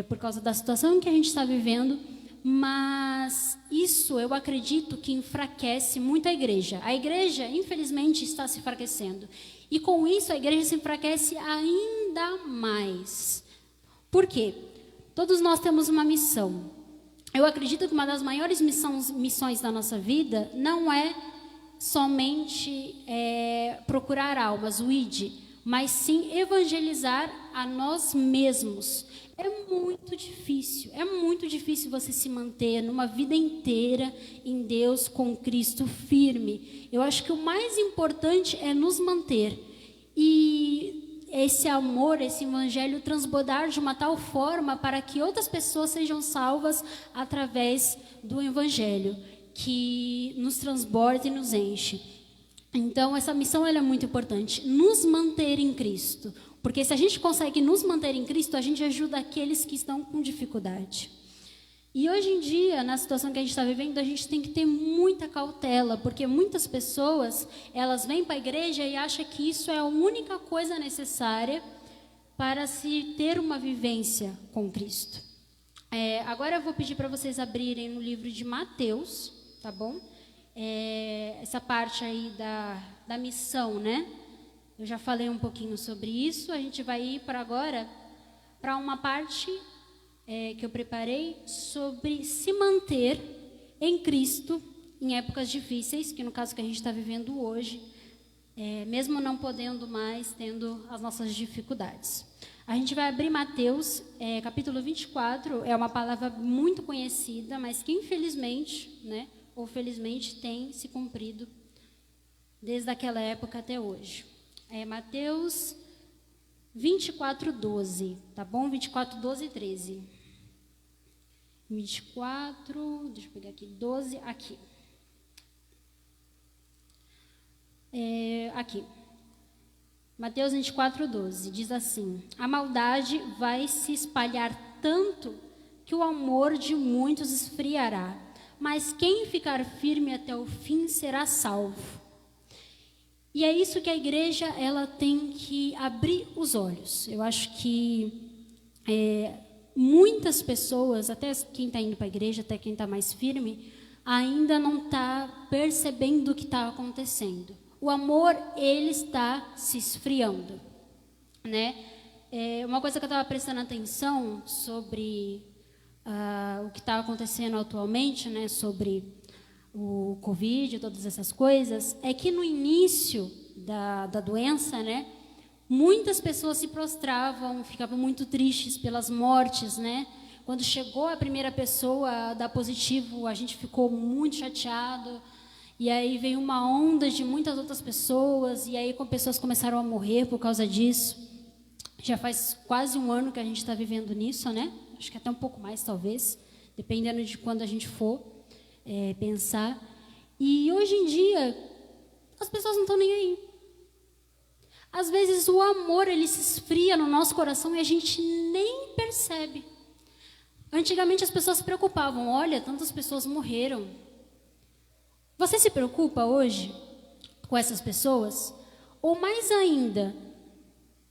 por causa da situação que a gente está vivendo, mas isso eu acredito que enfraquece muito a igreja. A igreja, infelizmente, está se enfraquecendo. E com isso a igreja se enfraquece ainda mais. Por quê? Todos nós temos uma missão. Eu acredito que uma das maiores missões da nossa vida não é somente procurar almas, o ID, mas sim evangelizar a nós mesmos. É muito difícil você se manter numa vida inteira em Deus, com Cristo firme. Eu acho que o mais importante é nos manter. E esse amor, esse evangelho transbordar de uma tal forma para que outras pessoas sejam salvas através do evangelho, que nos transborda e nos enche. Então, essa missão ela é muito importante, nos manter em Cristo. Porque se a gente consegue nos manter em Cristo, a gente ajuda aqueles que estão com dificuldade. E hoje em dia, na situação que a gente está vivendo, a gente tem que ter muita cautela, porque muitas pessoas, elas vêm para a igreja e acham que isso é a única coisa necessária para se ter uma vivência com Cristo. Agora eu vou pedir para vocês abrirem no livro de Mateus, tá bom? Essa parte aí da missão, né? Eu já falei um pouquinho sobre isso. A gente vai ir agora para uma parte que eu preparei sobre se manter em Cristo em épocas difíceis, que no caso que a gente está vivendo hoje, mesmo não podendo mais, tendo as nossas dificuldades. A gente vai abrir Mateus, capítulo 24, é uma palavra muito conhecida, mas que infelizmente, né, ou felizmente tem se cumprido desde aquela época até hoje. Mateus 24, 12, tá bom? 24, 12 e 13. 24, deixa eu pegar aqui, 12, aqui. Aqui. Mateus 24, 12, diz assim: a maldade vai se espalhar tanto que o amor de muitos esfriará, mas quem ficar firme até o fim será salvo. E é isso que a igreja ela tem que abrir os olhos. Eu acho que muitas pessoas, até quem está indo para a igreja, até quem está mais firme, ainda não está percebendo o que está acontecendo. O amor, ele está se esfriando, né? Uma coisa que eu estava prestando atenção sobre o que está acontecendo atualmente, né? Sobre o Covid, todas essas coisas, é que no início da doença, né? Muitas pessoas se prostravam, ficavam muito tristes pelas mortes, né? Quando chegou a primeira pessoa a dar positivo, a gente ficou muito chateado. E aí veio uma onda de muitas outras pessoas, e aí pessoas começaram a morrer por causa disso. Já faz quase um ano que a gente está vivendo nisso, né? Acho que até um pouco mais, talvez, dependendo de quando a gente for. pensar. E hoje em dia, as pessoas não estão nem aí. Às vezes o amor, ele se esfria no nosso coração e a gente nem percebe. Antigamente as pessoas se preocupavam, olha, tantas pessoas morreram. Você se preocupa hoje com essas pessoas? Ou mais ainda,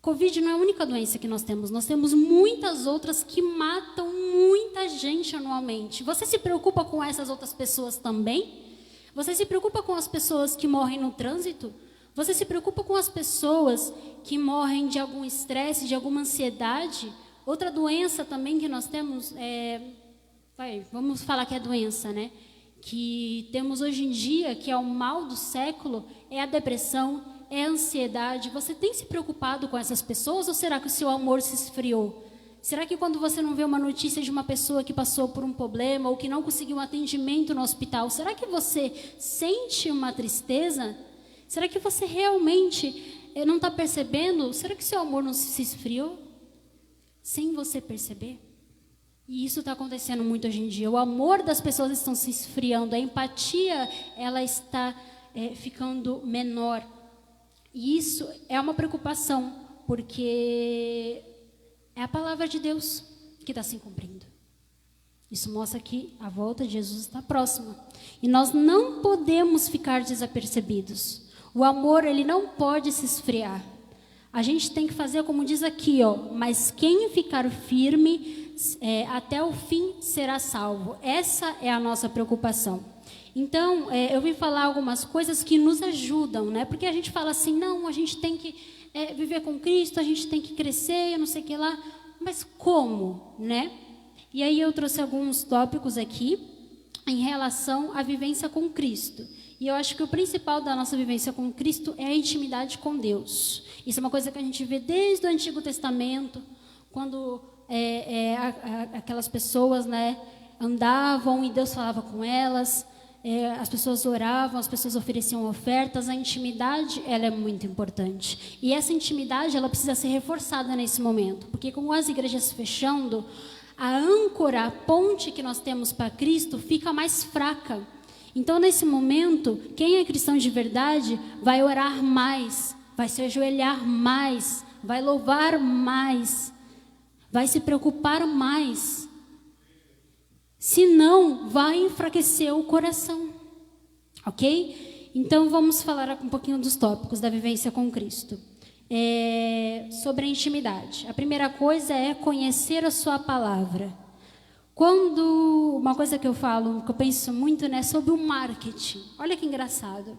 Covid não é a única doença que nós temos muitas outras que matam muita gente anualmente. Você se preocupa com essas outras pessoas também? Você se preocupa com as pessoas que morrem no trânsito? Você se preocupa com as pessoas que morrem de algum estresse, de alguma ansiedade? Outra doença também que nós temos, vamos falar que é doença, né? Que temos hoje em dia, que é o mal do século, é a depressão, é a ansiedade. Você tem se preocupado com essas pessoas ou será que o seu amor se esfriou? Será que quando você não vê uma notícia de uma pessoa que passou por um problema ou que não conseguiu um atendimento no hospital, será que você sente uma tristeza? Será que você realmente não está percebendo? Será que seu amor não se esfriou? Sem você perceber? E isso está acontecendo muito hoje em dia. O amor das pessoas está se esfriando. A empatia, ela está ficando menor. E isso é uma preocupação, porque é a palavra de Deus que está se cumprindo. Isso mostra que a volta de Jesus está próxima. E nós não podemos ficar desapercebidos. O amor, ele não pode se esfriar. A gente tem que fazer como diz aqui, mas quem ficar firme até o fim será salvo. Essa é a nossa preocupação. Então, eu vim falar algumas coisas que nos ajudam, né? Porque a gente fala assim, não, a gente tem que viver com Cristo, a gente tem que crescer, eu não sei o que lá. Mas como, né? E aí eu trouxe alguns tópicos aqui em relação à vivência com Cristo. E eu acho que o principal da nossa vivência com Cristo é a intimidade com Deus. Isso é uma coisa que a gente vê desde o Antigo Testamento, quando aquelas pessoas, né, andavam e Deus falava com elas, as pessoas oravam, as pessoas ofereciam ofertas. A intimidade, ela é muito importante. E essa intimidade, ela precisa ser reforçada nesse momento, porque com as igrejas se fechando, a âncora, a ponte que nós temos para Cristo fica mais fraca. Então, nesse momento, quem é cristão de verdade vai orar mais, vai se ajoelhar mais, vai louvar mais, vai se preocupar mais. Senão, vai enfraquecer o coração. Ok? Então, vamos falar um pouquinho dos tópicos da vivência com Cristo. Sobre a intimidade. A primeira coisa é conhecer a sua palavra. Uma coisa que eu falo, que eu penso muito, né, sobre o marketing. Olha que engraçado.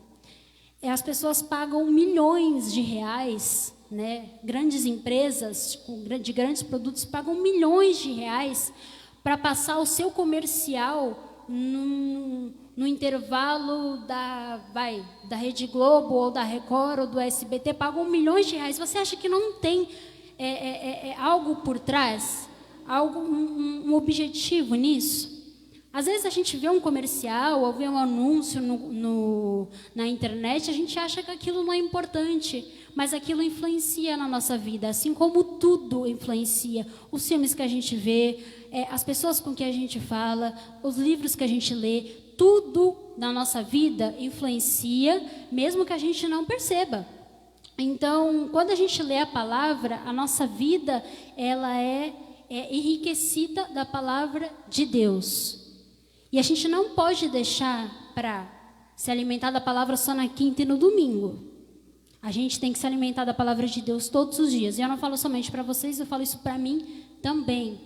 As pessoas pagam milhões de reais, né? Grandes empresas de grandes produtos pagam milhões de reais para passar o seu comercial no intervalo da Rede Globo ou da Record ou do SBT. Pagam milhões de reais. Você acha que não tem algo por trás? Um objetivo nisso? Às vezes a gente vê um comercial ou vê um anúncio na internet, a gente acha que aquilo não é importante, mas aquilo influencia na nossa vida, assim como tudo influencia. Os filmes que a gente vê, as pessoas com que a gente fala, os livros que a gente lê, tudo na nossa vida influencia, mesmo que a gente não perceba. Então, quando a gente lê a palavra, a nossa vida ela é enriquecida da palavra de Deus. E a gente não pode deixar para se alimentar da palavra só na quinta e no domingo. A gente tem que se alimentar da palavra de Deus todos os dias. E eu não falo somente para vocês, eu falo isso para mim também.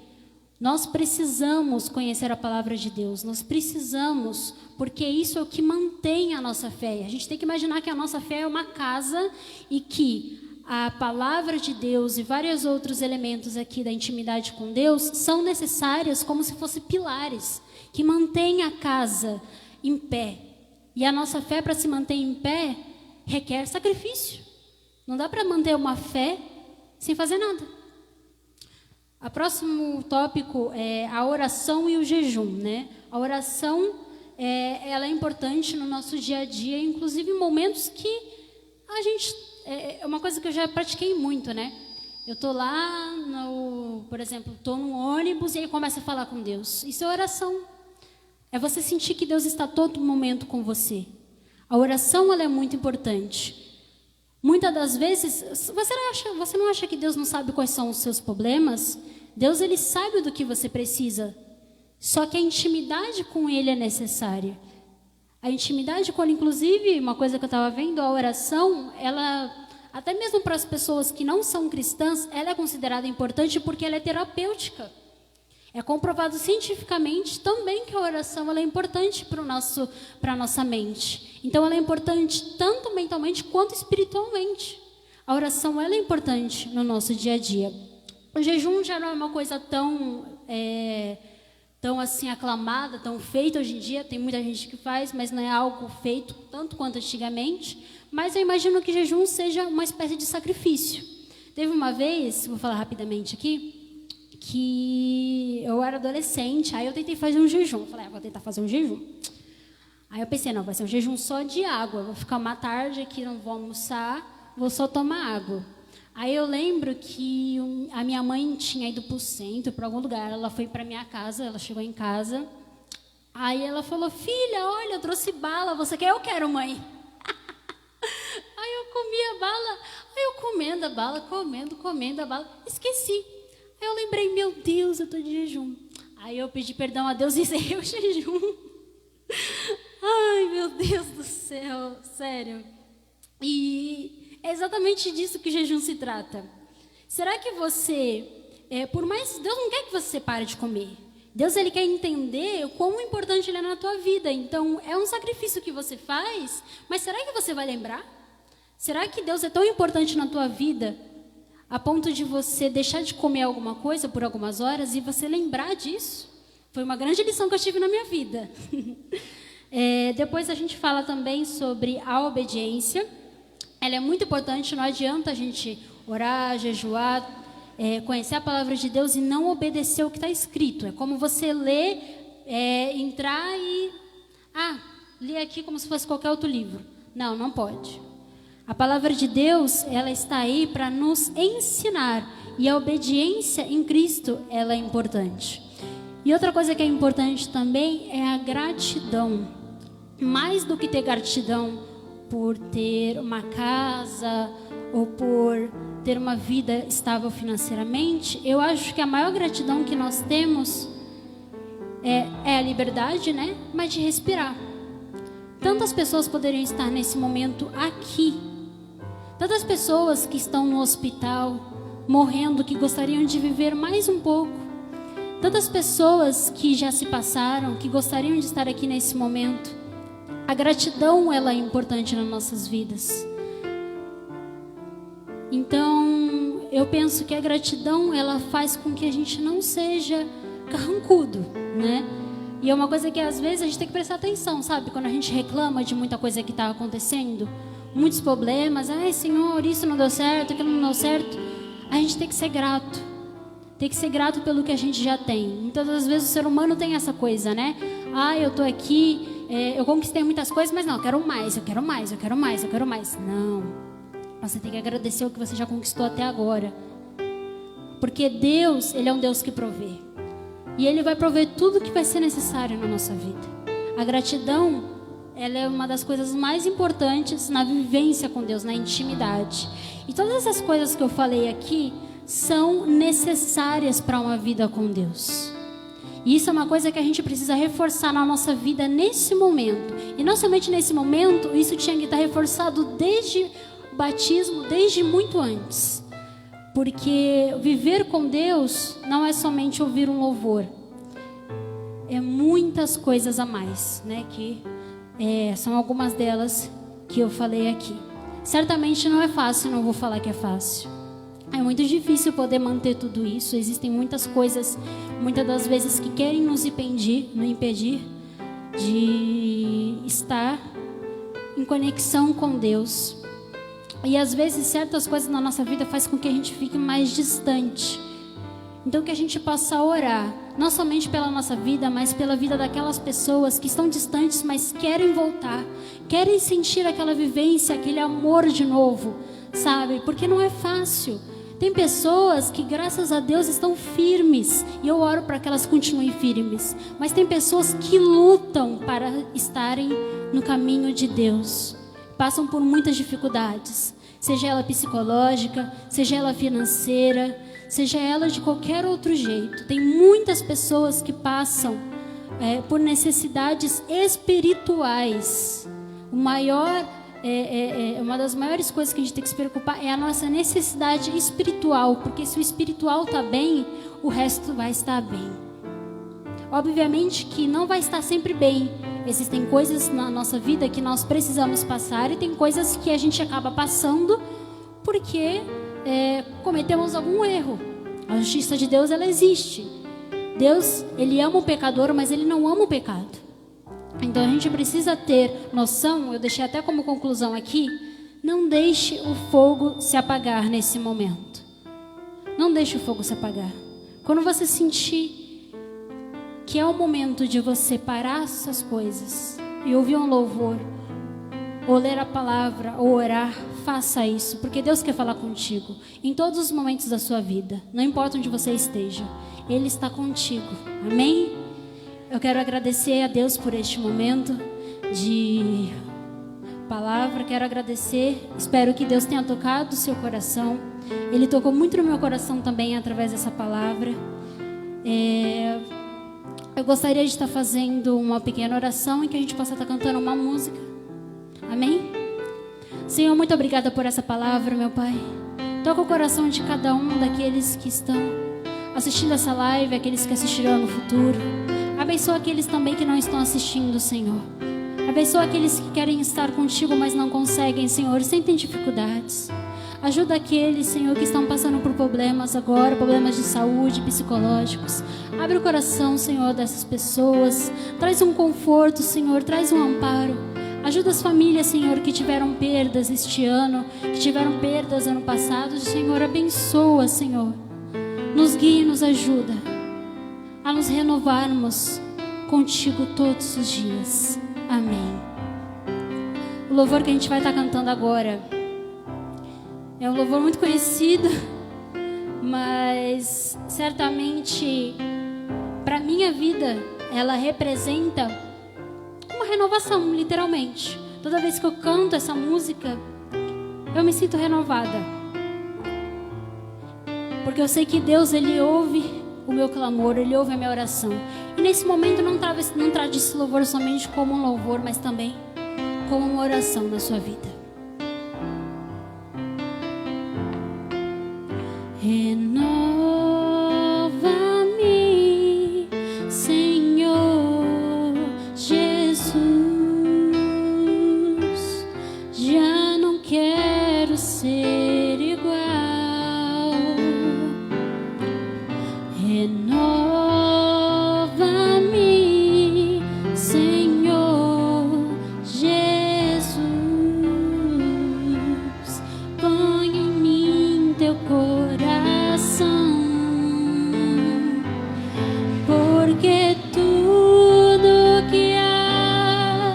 Nós precisamos conhecer a palavra de Deus. Nós precisamos, porque isso é o que mantém a nossa fé. A gente tem que imaginar que a nossa fé é uma casa e que a palavra de Deus e vários outros elementos aqui da intimidade com Deus são necessárias como se fossem pilares que mantêm a casa em pé. E a nossa fé, para se manter em pé, requer sacrifício. Não dá para manter uma fé sem fazer nada. O próximo tópico é a oração e o jejum, né? A oração ela é importante no nosso dia a dia, inclusive em momentos que a gente... É uma coisa que eu já pratiquei muito, né? Eu estou lá, por exemplo, estou no ônibus e aí começo a falar com Deus. Isso é oração. É você sentir que Deus está todo momento com você. A oração, ela é muito importante. Muitas das vezes, você não acha que Deus não sabe quais são os seus problemas? Deus, ele sabe do que você precisa. Só que a intimidade com Ele é necessária. A intimidade com Ele, inclusive, uma coisa que eu estava vendo, a oração, ela, até mesmo para as pessoas que não são cristãs, ela é considerada importante porque ela é terapêutica. É comprovado cientificamente também que a oração ela é importante para a nossa mente. Então, ela é importante tanto mentalmente quanto espiritualmente. A oração ela é importante no nosso dia a dia. O jejum já não é uma coisa tão assim aclamada, tão feita hoje em dia. Tem muita gente que faz, mas não é algo feito tanto quanto antigamente. Mas eu imagino que jejum seja uma espécie de sacrifício. Teve uma vez, vou falar rapidamente aqui, que eu era adolescente, aí eu tentei fazer um jejum. Falei, vou tentar fazer um jejum. Aí eu pensei, não, vai ser um jejum só de água. Eu vou ficar uma tarde aqui, não vou almoçar, vou só tomar água. Aí eu lembro que a minha mãe tinha ido para o centro, para algum lugar. Ela foi para minha casa, ela chegou em casa. Aí ela falou, filha, olha, eu trouxe bala, você quer? Eu quero, mãe. Aí eu comi a bala, aí eu comendo a bala, comendo a bala, esqueci. Aí eu lembrei, meu Deus, eu estou de jejum. Aí eu pedi perdão a Deus e encerrei o jejum. Ai, meu Deus do céu, sério. E é exatamente disso que o jejum se trata. Será que você, por mais... Deus não quer que você pare de comer. Deus, ele quer entender o quão importante ele é na tua vida. Então, é um sacrifício que você faz, mas será que você vai lembrar? Será que Deus é tão importante na tua vida a ponto de você deixar de comer alguma coisa por algumas horas e você lembrar disso? Foi uma grande lição que eu tive na minha vida. Depois a gente fala também sobre a obediência. Ela é muito importante, não adianta a gente orar, jejuar, conhecer a palavra de Deus e não obedecer o que está escrito. É como você ler, entrar e... ler aqui como se fosse qualquer outro livro. Não, não pode. A palavra de Deus, ela está aí para nos ensinar. E a obediência em Cristo, ela é importante. E outra coisa que é importante também é a gratidão. Mais do que ter gratidão por ter uma casa ou por ter uma vida estável financeiramente, eu acho que a maior gratidão que nós temos é a liberdade, né? Mas de respirar. Tantas pessoas poderiam estar nesse momento aqui. Tantas pessoas que estão no hospital, morrendo, que gostariam de viver mais um pouco. Tantas pessoas que já se passaram, que gostariam de estar aqui nesse momento. A gratidão, ela é importante nas nossas vidas. Então, eu penso que a gratidão, ela faz com que a gente não seja carrancudo, né? E é uma coisa que às vezes a gente tem que prestar atenção, sabe? Quando a gente reclama de muita coisa que está acontecendo, muitos problemas, Senhor, isso não deu certo, aquilo não deu certo. A gente tem que ser grato. Tem que ser grato pelo que a gente já tem. Muitas das vezes o ser humano tem essa coisa, né? Eu tô aqui, eu conquistei muitas coisas, mas não, eu quero mais, eu quero mais, eu quero mais, eu quero mais. Não. Você tem que agradecer o que você já conquistou até agora. Porque Deus, ele é um Deus que provê. E Ele vai prover tudo que vai ser necessário na nossa vida. A gratidão, ela é uma das coisas mais importantes na vivência com Deus, na intimidade. E todas essas coisas que eu falei aqui são necessárias para uma vida com Deus. E isso é uma coisa que a gente precisa reforçar na nossa vida nesse momento. E não somente nesse momento, isso tinha que estar reforçado desde o batismo, desde muito antes. Porque viver com Deus não é somente ouvir um louvor. É muitas coisas a mais, né? Que são algumas delas que eu falei aqui. Certamente não é fácil, não vou falar que é fácil. É muito difícil poder manter tudo isso. Existem muitas coisas, muitas das vezes, que querem nos impedir de estar em conexão com Deus. E às vezes certas coisas na nossa vida fazem com que a gente fique mais distante. Então que a gente possa orar, não somente pela nossa vida, mas pela vida daquelas pessoas que estão distantes, mas querem voltar, querem sentir aquela vivência, aquele amor de novo, sabe? Porque não é fácil. Tem pessoas que, graças a Deus, estão firmes, e eu oro para que elas continuem firmes. Mas tem pessoas que lutam para estarem no caminho de Deus, passam por muitas dificuldades, seja ela psicológica, seja ela financeira, seja ela de qualquer outro jeito. Tem muitas pessoas que passam por necessidades espirituais. Uma das maiores coisas que a gente tem que se preocupar é a nossa necessidade espiritual, porque se o espiritual está bem, o resto vai estar bem. Obviamente que não vai estar sempre bem. Existem coisas na nossa vida que nós precisamos passar, e tem coisas que a gente acaba passando porque cometemos algum erro. A justiça de Deus, ela existe. Deus, Ele ama o pecador, mas Ele não ama o pecado. Então a gente precisa ter noção, eu deixei até como conclusão aqui, não deixe o fogo se apagar nesse momento. Não deixe o fogo se apagar. Quando você sentir que é o momento de você parar essas coisas e ouvir um louvor, ou ler a palavra, ou orar, faça isso, porque Deus quer falar contigo em todos os momentos da sua vida, não importa onde você esteja, Ele está contigo, amém? Eu quero agradecer a Deus por este momento de palavra, quero agradecer, espero que Deus tenha tocado o seu coração, Ele tocou muito no meu coração também através dessa palavra. Eu gostaria de estar fazendo uma pequena oração em que a gente possa estar cantando uma música, amém? Senhor, muito obrigada por essa palavra, meu Pai. Toca o coração de cada um daqueles que estão assistindo essa live, aqueles que assistirão no futuro. Abençoa aqueles também que não estão assistindo, Senhor. Abençoa aqueles que querem estar contigo, mas não conseguem, Senhor, sentem dificuldades. Ajuda aqueles, Senhor, que estão passando por problemas agora, problemas de saúde, psicológicos. Abre o coração, Senhor, dessas pessoas. Traz um conforto, Senhor, traz um amparo. Ajuda as famílias, Senhor, que tiveram perdas este ano, que tiveram perdas ano passado. Senhor, abençoa, Senhor. Nos guia e nos ajuda a nos renovarmos contigo todos os dias. Amém. O louvor que a gente vai estar cantando agora é um louvor muito conhecido, mas certamente para minha vida ela representa uma renovação, literalmente. Toda vez que eu canto essa música, eu me sinto renovada, porque eu sei que Deus, Ele ouve o meu clamor, Ele ouve a minha oração. E nesse momento não trate esse louvor somente como um louvor, mas também como uma oração na sua vida. Renova-me, Senhor Jesus. Já não quero ser igual. Renova-me, Senhor Jesus. Põe em mim teu coração, porque tudo que há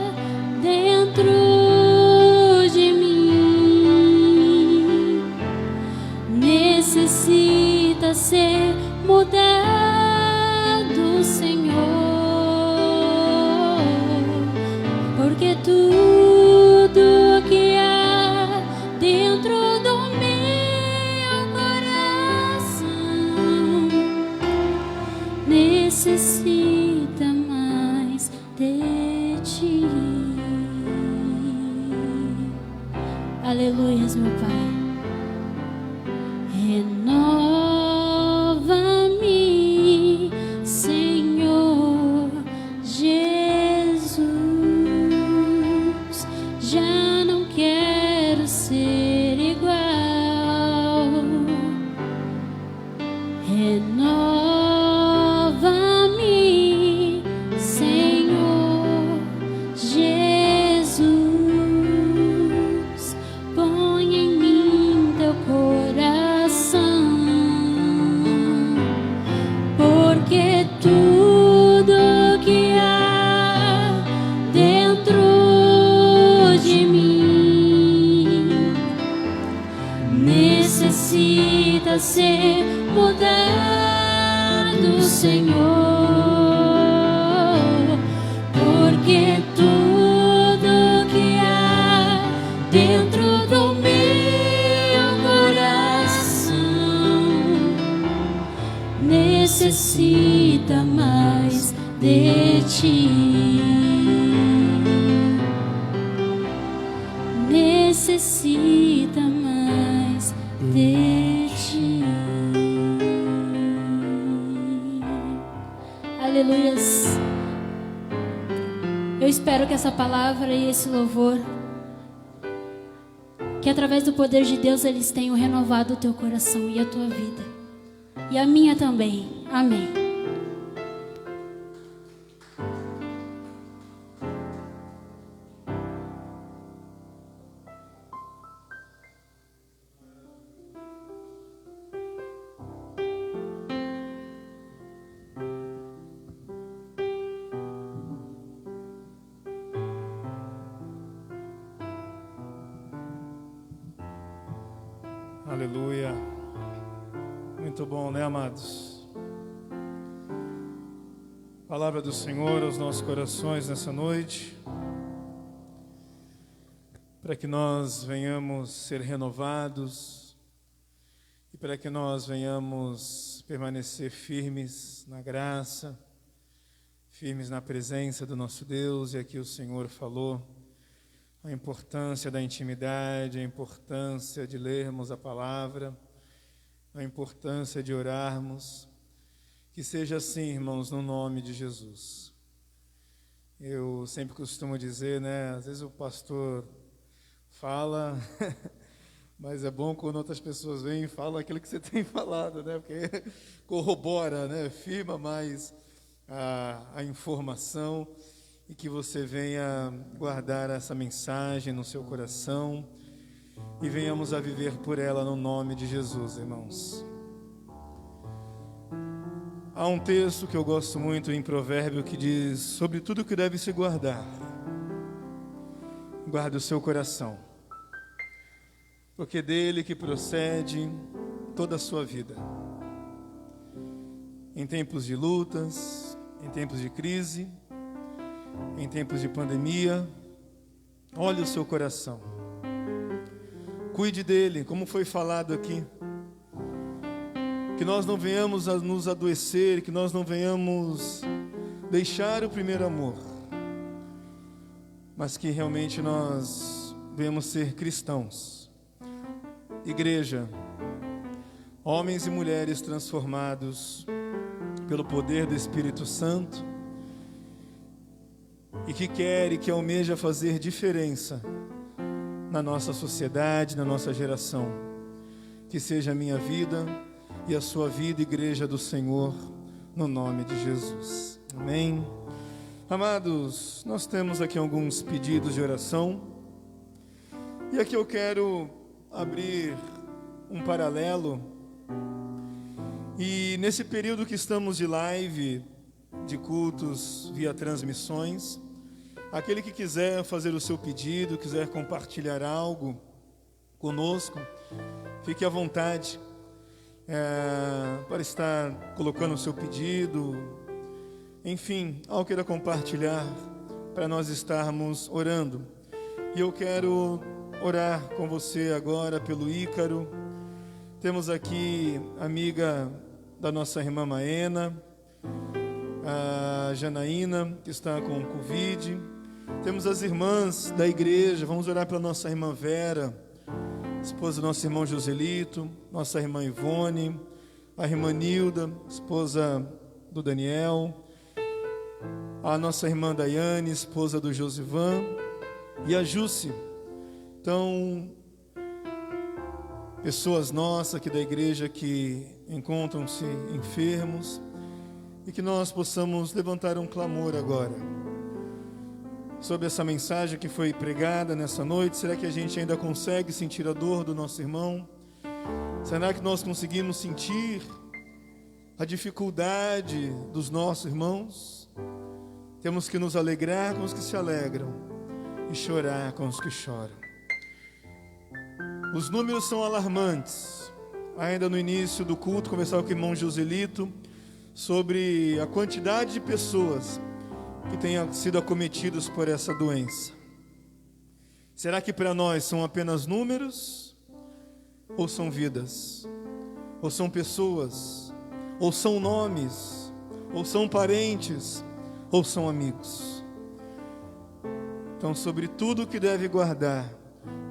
dentro de mim necessita ser mudado, Senhor, porque tudo que há dentro do meu coração necessita mais de ti. Aleluias, meu Pai. Renova-me, Senhor Jesus. Já não quero ser igual. Renova-me, Senhor Jesus. Põe em mim ser mudado, Senhor, porque tudo que há dentro do meu coração necessita mais de ti. Necessita mais de ti. Aleluias. Eu espero que essa palavra e esse louvor, que através do poder de Deus eles tenham renovado o teu coração e a tua vida, e a minha também. Amém. Aleluia. Muito bom, né, amados? Palavra do Senhor aos nossos corações nessa noite, para que nós venhamos ser renovados e para que nós venhamos permanecer firmes na graça, firmes na presença do nosso Deus. E aqui o Senhor falou a importância da intimidade, a importância de lermos a palavra, a importância de orarmos. Que seja assim, irmãos, no nome de Jesus. Eu sempre costumo dizer, né, às vezes o pastor fala, mas é bom quando outras pessoas vêm e falam aquilo que você tem falado, né, porque corrobora, né, firma mais a informação, e que você venha guardar essa mensagem no seu coração e venhamos a viver por ela no nome de Jesus, irmãos. Há um texto que eu gosto muito em Provérbio que diz: sobre tudo que deve se guardar, guarde o seu coração, porque dele que procede toda a sua vida. Em tempos de lutas, em tempos de crise, em tempos de pandemia, olhe o seu coração, cuide dele, como foi falado aqui, que nós não venhamos a nos adoecer, que nós não venhamos deixar o primeiro amor, mas que realmente nós venhamos ser cristãos, igreja, homens e mulheres transformados pelo poder do Espírito Santo, e que quer e que almeja fazer diferença na nossa sociedade, na nossa geração. Que seja a minha vida e a sua vida, igreja do Senhor, no nome de Jesus. Amém. Amados, nós temos aqui alguns pedidos de oração, e aqui eu quero abrir um paralelo. E nesse período que estamos de live, de cultos via transmissões, aquele que quiser fazer o seu pedido, quiser compartilhar algo conosco, fique à vontade para estar colocando o seu pedido, enfim, algo queira compartilhar para nós estarmos orando. E eu quero orar com você agora pelo Ícaro. Temos aqui a amiga da nossa irmã Maena, a Janaína, que está com Covid. Temos as irmãs da igreja. Vamos orar pela nossa irmã Vera, esposa do nosso irmão Joselito, nossa irmã Ivone, a irmã Nilda, esposa do Daniel, a nossa irmã Daiane, esposa do Josivan, e a Jússi. Então, pessoas nossas aqui da igreja que encontram-se enfermos, e que nós possamos levantar um clamor agora sobre essa mensagem que foi pregada nessa noite. Será que a gente ainda consegue sentir a dor do nosso irmão? Será que nós conseguimos sentir a dificuldade dos nossos irmãos? Temos que nos alegrar com os que se alegram e chorar com os que choram. Os números são alarmantes. Ainda no início do culto, conversava com o irmão Joselito sobre a quantidade de pessoas que tenham sido acometidos por essa doença. Será que para nós são apenas números? Ou são vidas? Ou são pessoas? Ou são nomes? Ou são parentes? Ou são amigos? Então, sobre tudo que deve guardar,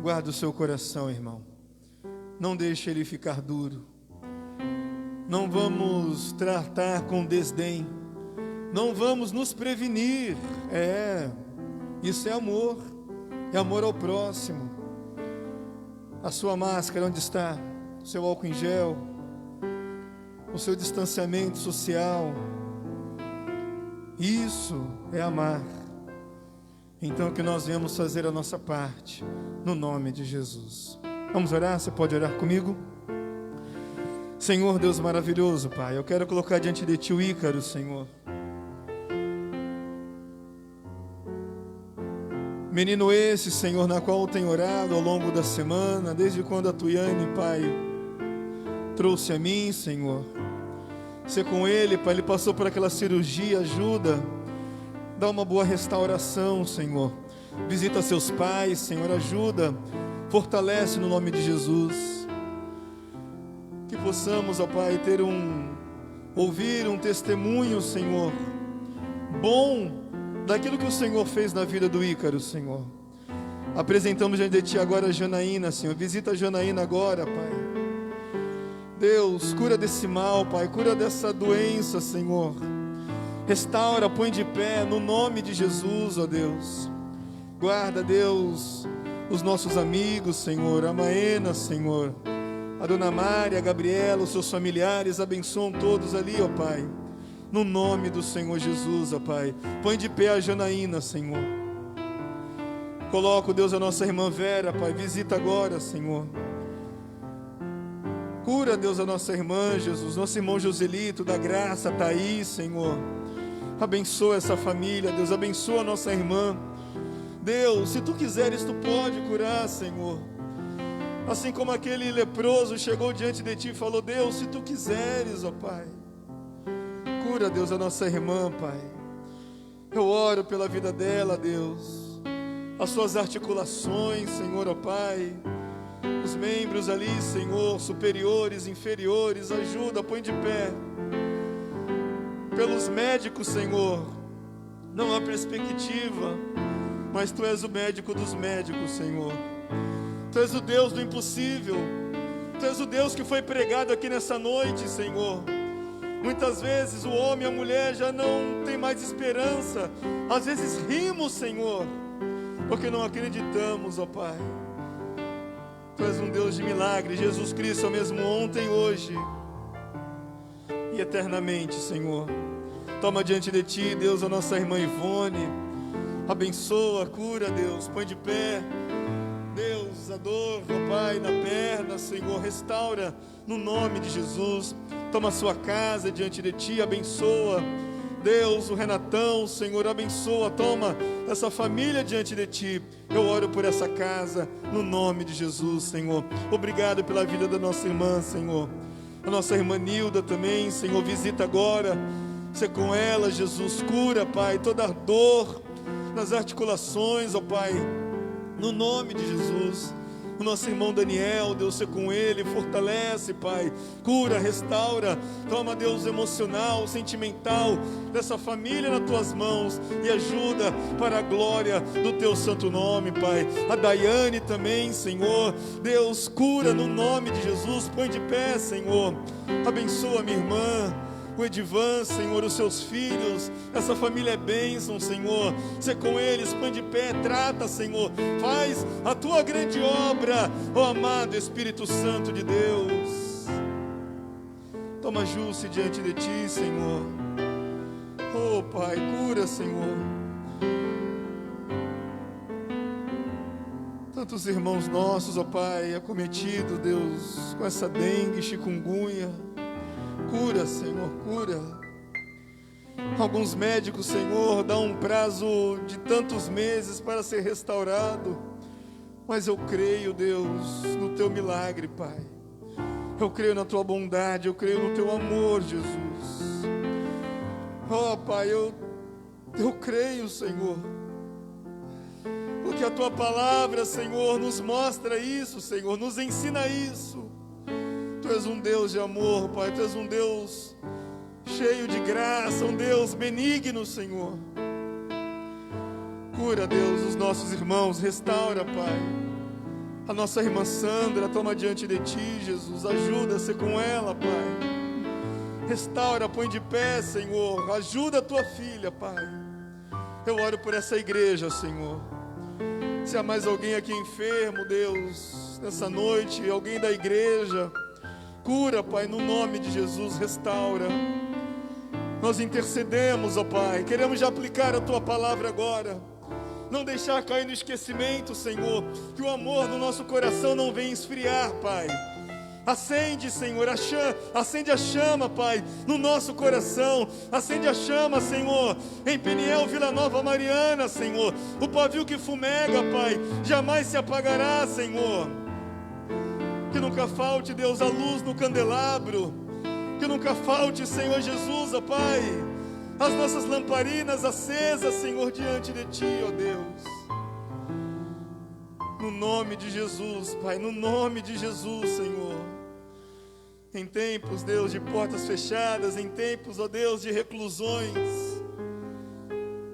guarda o seu coração, irmão. Não deixe ele ficar duro. Não vamos tratar com desdém. Não vamos nos prevenir. Isso é amor. É amor ao próximo. A sua máscara, onde está? O seu álcool em gel? O seu distanciamento social? Isso é amar. Então que nós venhamos fazer a nossa parte, no nome de Jesus. Vamos orar? Você pode orar comigo? Senhor Deus maravilhoso, Pai, eu quero colocar diante de Ti o Ícaro, Senhor. Menino esse, Senhor, na qual eu tenho orado ao longo da semana, desde quando a Tuiane, Pai, trouxe a mim, Senhor. Ser com ele, Pai, ele passou por aquela cirurgia, ajuda, dá uma boa restauração, Senhor. Visita seus pais, Senhor, ajuda, fortalece no nome de Jesus. Que possamos, ó Pai, ouvir um testemunho, Senhor, bom, daquilo que o Senhor fez na vida do Ícaro, Senhor. Apresentamos diante de Ti agora a Janaína, Senhor. Visita a Janaína agora, Pai. Deus, cura desse mal, Pai, cura dessa doença, Senhor. Restaura, põe de pé, no nome de Jesus, ó Deus. Guarda, Deus, os nossos amigos, Senhor, a Maena, Senhor, a Dona Mária, a Gabriela, os seus familiares, abençoam todos ali, ó Pai, no nome do Senhor Jesus, ó Pai. Põe de pé a Janaína, Senhor. Coloca, Deus, a nossa irmã Vera, Pai, visita agora, Senhor. Cura, Deus, a nossa irmã, Jesus, nosso irmão Joselito, da graça, Thaís, Senhor. Abençoa essa família, Deus, abençoa a nossa irmã. Deus, se Tu quiseres, Tu pode curar, Senhor. Assim como aquele leproso chegou diante de Ti e falou: Deus, se Tu quiseres, ó Pai. Cura, Deus, a nossa irmã, Pai. Eu oro pela vida dela, Deus. As suas articulações, Senhor, ó Pai. Os membros ali, Senhor, superiores, inferiores, ajuda, põe de pé. Pelos médicos, Senhor, não há perspectiva, mas Tu és o médico dos médicos, Senhor. Tu és o Deus do impossível. Tu és o Deus que foi pregado aqui nessa noite, Senhor. Muitas vezes o homem e a mulher já não tem mais esperança. Às vezes rimos, Senhor, porque não acreditamos, ó Pai. Tu és um Deus de milagre. Jesus Cristo é o mesmo ontem, hoje e eternamente, Senhor. Toma diante de Ti, Deus, a nossa irmã Ivone. Abençoa, cura, Deus, põe de pé, Deus, a dor, ó Pai, na perna, Senhor, restaura no nome de Jesus. Toma a sua casa diante de Ti, abençoa, Deus, o Renatão, Senhor, abençoa, toma essa família diante de Ti. Eu oro por essa casa, no nome de Jesus, Senhor. Obrigado pela vida da nossa irmã, Senhor. A nossa irmã Nilda também, Senhor, visita agora, ser com ela, Jesus, cura, Pai, toda a dor nas articulações, ó Pai, no nome de Jesus. O nosso irmão Daniel, Deus, ser com ele, fortalece, Pai, cura, restaura, toma, Deus, emocional, sentimental dessa família nas Tuas mãos e ajuda para a glória do Teu santo nome, Pai. A Daiane também, Senhor, Deus, cura no nome de Jesus, põe de pé, Senhor, abençoa minha irmã, o Edivan, Senhor, os seus filhos, essa família é bênção, Senhor, ser com eles, põe de pé, trata, Senhor, faz a Tua grande obra, ó amado Espírito Santo de Deus. Toma Jússi diante de Ti, Senhor, oh Pai, cura, Senhor. Tantos irmãos nossos, ó Pai, acometidos, Deus, com essa dengue, chikungunya. Cura, Senhor, cura. Alguns médicos, Senhor, dão um prazo de tantos meses para ser restaurado, mas eu creio, Deus, no Teu milagre, Pai. Eu creio na tua bondade, eu creio no teu amor, Jesus. Oh, Pai, eu creio, Senhor, porque a tua palavra, Senhor, nos mostra isso, Senhor, nos ensina isso. Tu és um Deus de amor, Pai, tu és um Deus cheio de graça, um Deus benigno, Senhor. Cura, Deus, os nossos irmãos, restaura, Pai. A nossa irmã Sandra, toma diante de Ti, Jesus, ajuda-se com ela, Pai. Restaura, põe de pé, Senhor, ajuda a Tua filha, Pai. Eu oro por essa igreja, Senhor. Se há mais alguém aqui enfermo, Deus, nessa noite, alguém da igreja, cura, Pai, no nome de Jesus, restaura. Nós intercedemos, ó Pai, queremos já aplicar a Tua palavra agora. Não deixar cair no esquecimento, Senhor, que o amor no nosso coração não venha esfriar, Pai. Acende, Senhor, acende a chama, Pai, no nosso coração. Acende a chama, Senhor, em Peniel, Vila Nova, Mariana, Senhor. O pavio que fumega, Pai, jamais se apagará, Senhor. Que nunca falte, Deus, a luz no candelabro. Que nunca falte, Senhor Jesus, ó Pai, as nossas lamparinas acesas, Senhor, diante de Ti, ó Deus. No nome de Jesus, Pai, no nome de Jesus, Senhor. Em tempos, Deus, de portas fechadas, em tempos, ó Deus, de reclusões,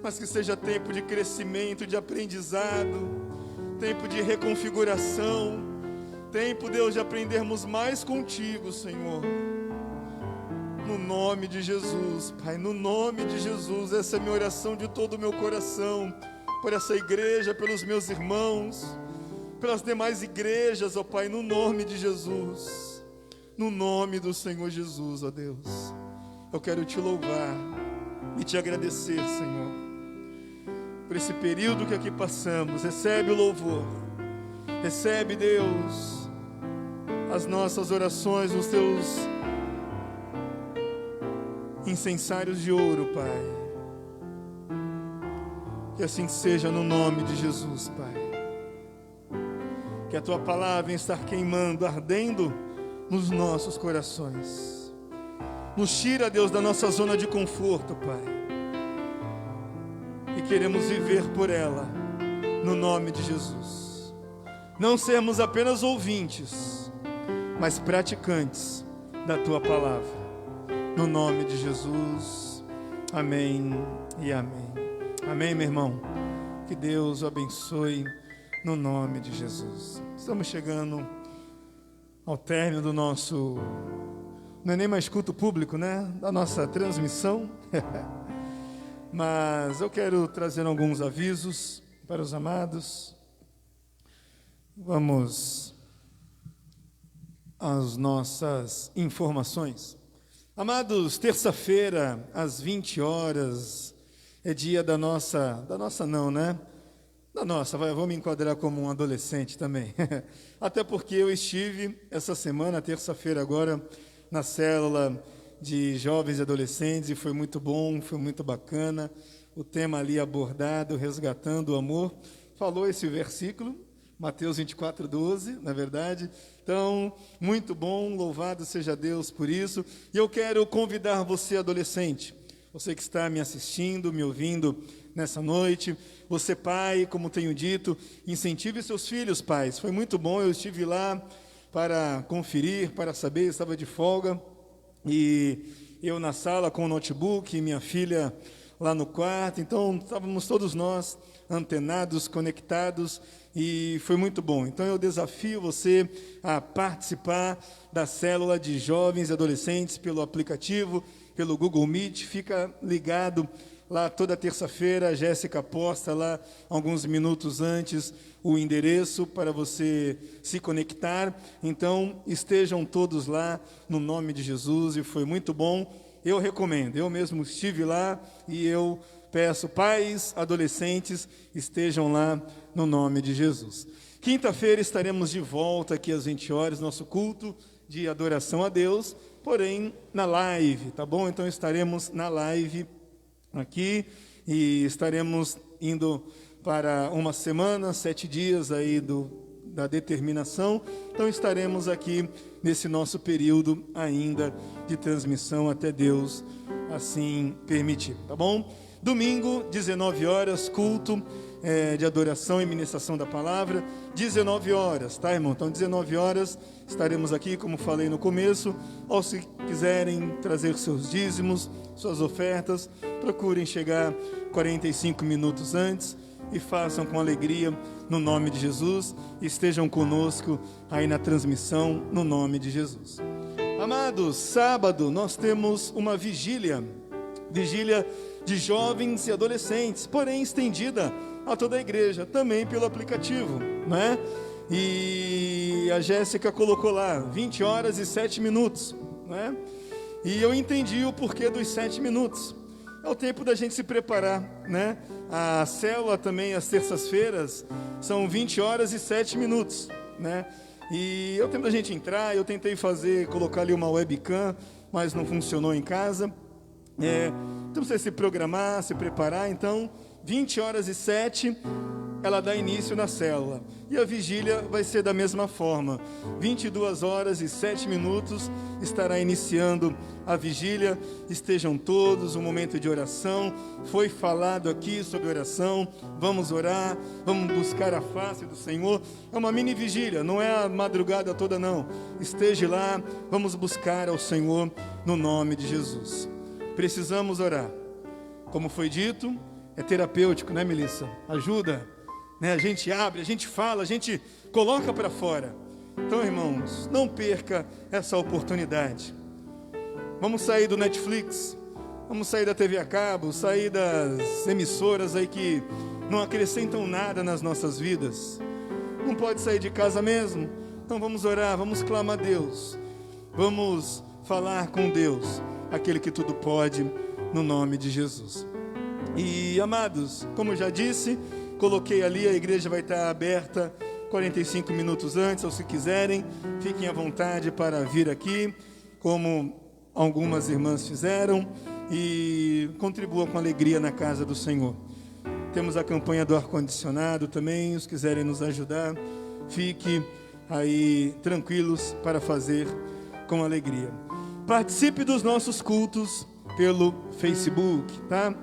mas que seja tempo de crescimento, de aprendizado, tempo de reconfiguração, tempo, Deus, de aprendermos mais contigo, Senhor. No nome de Jesus, Pai, no nome de Jesus, essa é a minha oração de todo o meu coração, por essa igreja, pelos meus irmãos, pelas demais igrejas, ó Pai, no nome de Jesus, no nome do Senhor Jesus, ó Deus. Eu quero Te louvar e Te agradecer, Senhor, por esse período que aqui passamos. Recebe o louvor, recebe, Deus, as nossas orações, os Teus incensários de ouro, Pai. Que assim seja no nome de Jesus, Pai. Que a Tua palavra venha estar queimando, ardendo nos nossos corações. Nos tira, Deus, da nossa zona de conforto, Pai. E queremos viver por ela, no nome de Jesus. Não sermos apenas ouvintes, mas praticantes da Tua palavra. No nome de Jesus, amém e amém. Amém, meu irmão? Que Deus o abençoe no nome de Jesus. Estamos chegando ao término do nosso, não é nem mais culto público, né? Da nossa transmissão. Mas eu quero trazer alguns avisos para os amados. Vamos às nossas informações. Amados, terça-feira, às 20 horas, é dia da nossa não, né? Da nossa, vou me enquadrar como um adolescente também. Até porque eu estive essa semana, terça-feira agora, na célula de jovens e adolescentes, e foi muito bom, foi muito bacana. O tema ali abordado, resgatando o amor, falou esse versículo, Mateus 24:12, na verdade. Então, muito bom, louvado seja Deus por isso. E eu quero convidar você, adolescente, você que está me assistindo, me ouvindo nessa noite, você pai, como tenho dito, incentive seus filhos, pais. Foi muito bom, eu estive lá para conferir, para saber, estava de folga, e eu na sala com o notebook, e minha filha lá no quarto, então estávamos todos nós antenados, conectados, e foi muito bom. Então eu desafio você a participar da célula de jovens e adolescentes pelo aplicativo, pelo Google Meet. Fica ligado lá toda terça-feira. A Jéssica posta lá alguns minutos antes o endereço para você se conectar. Então estejam todos lá no nome de Jesus, e foi muito bom. Eu recomendo, eu mesmo estive lá e eu peço, pais, adolescentes, estejam lá no nome de Jesus. Quinta-feira estaremos de volta aqui às 20 horas, nosso culto de adoração a Deus, porém na live, tá bom? Então estaremos na live aqui e estaremos indo para uma semana, 7 dias aí da determinação. Então estaremos aqui nesse nosso período ainda de transmissão até Deus assim permitir, tá bom? Domingo, 19 horas, culto de adoração e ministração da palavra, 19 horas, tá, irmão? Então 19 horas estaremos aqui, como falei no começo. Ou se quiserem trazer seus dízimos, suas ofertas, procurem chegar 45 minutos antes e façam com alegria no nome de Jesus. Estejam conosco aí na transmissão no nome de Jesus. Amados, sábado nós temos uma vigília de jovens e adolescentes, porém estendida a toda a igreja, também pelo aplicativo, né? E a Jéssica colocou lá 20 horas e 7 minutos, né? E eu entendi o porquê dos 7 minutos. É o tempo da gente se preparar, né? A célula também, às terças-feiras, são 20 horas e 7 minutos, né? E é o tempo da gente entrar. Eu tentei colocar ali uma webcam, mas não funcionou em casa. Então você se programar, se preparar. Então 20 horas e 7 ela dá início na célula, e a vigília vai ser da mesma forma. 22 horas e 7 minutos estará iniciando a vigília. Estejam todos, um momento de oração. Foi falado aqui sobre oração. Vamos orar, vamos buscar a face do Senhor. É uma mini vigília, não é a madrugada toda não. Esteja lá, vamos buscar ao Senhor no nome de Jesus. Precisamos orar. Como foi dito, é terapêutico, né, Melissa? Ajuda, né? A gente abre, a gente fala, a gente coloca para fora. Então, irmãos, não perca essa oportunidade. Vamos sair do Netflix, vamos sair da TV a cabo, sair das emissoras aí que não acrescentam nada nas nossas vidas. Não pode sair de casa mesmo? Então vamos orar, vamos clamar a Deus. Vamos falar com Deus, aquele que tudo pode, no nome de Jesus. E, amados, como eu já disse, coloquei ali, a igreja vai estar aberta 45 minutos antes, ou se quiserem, fiquem à vontade para vir aqui, como algumas irmãs fizeram, e contribuam com alegria na casa do Senhor. Temos a campanha do ar-condicionado também, os quiserem nos ajudar, fique aí tranquilos para fazer com alegria. Participe dos nossos cultos pelo Facebook, tá?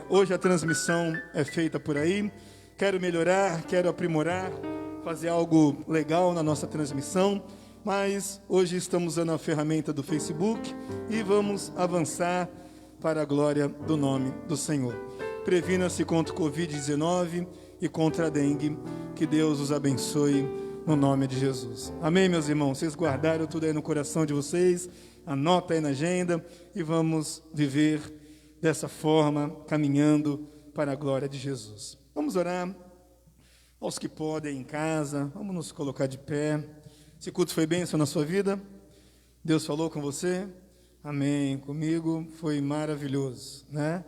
Hoje a transmissão é feita por aí. Quero melhorar, quero aprimorar, fazer algo legal na nossa transmissão, mas hoje estamos usando a ferramenta do Facebook e vamos avançar para a glória do nome do Senhor. Previna-se contra o Covid-19 e contra a dengue. Que Deus os abençoe no nome de Jesus. Amém, meus irmãos? Vocês guardaram tudo aí no coração de vocês? Anota aí na agenda e vamos viver dessa forma, caminhando para a glória de Jesus. Vamos orar. Aos que podem em casa, vamos nos colocar de pé. Esse culto foi bênção na sua vida? Deus falou com você? Amém. Comigo foi maravilhoso, né?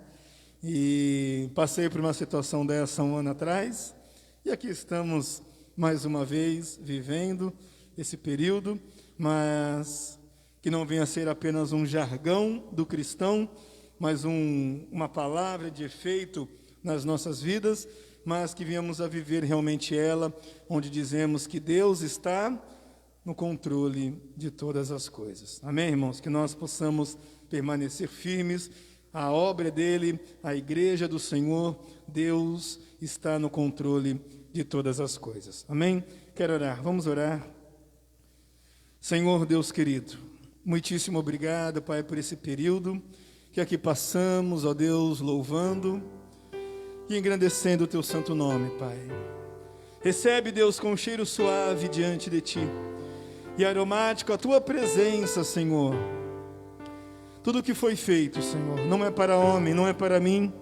E passei por uma situação dessa 1 ano atrás, e aqui estamos mais uma vez vivendo esse período, mas que não venha a ser apenas um jargão do cristão, mas uma palavra de efeito nas nossas vidas, mas que venhamos a viver realmente ela, onde dizemos que Deus está no controle de todas as coisas. Amém, irmãos? Que nós possamos permanecer firmes. A obra é dele, a igreja do Senhor, Deus está no controle de todas as coisas. Amém? Quero orar, vamos orar. Senhor Deus querido, muitíssimo obrigado, Pai, por esse período que aqui passamos, ó Deus, louvando e engrandecendo o Teu santo nome, Pai. Recebe, Deus, com um cheiro suave diante de Ti e aromático a Tua presença, Senhor. Tudo que foi feito, Senhor, não é para homem, não é para mim,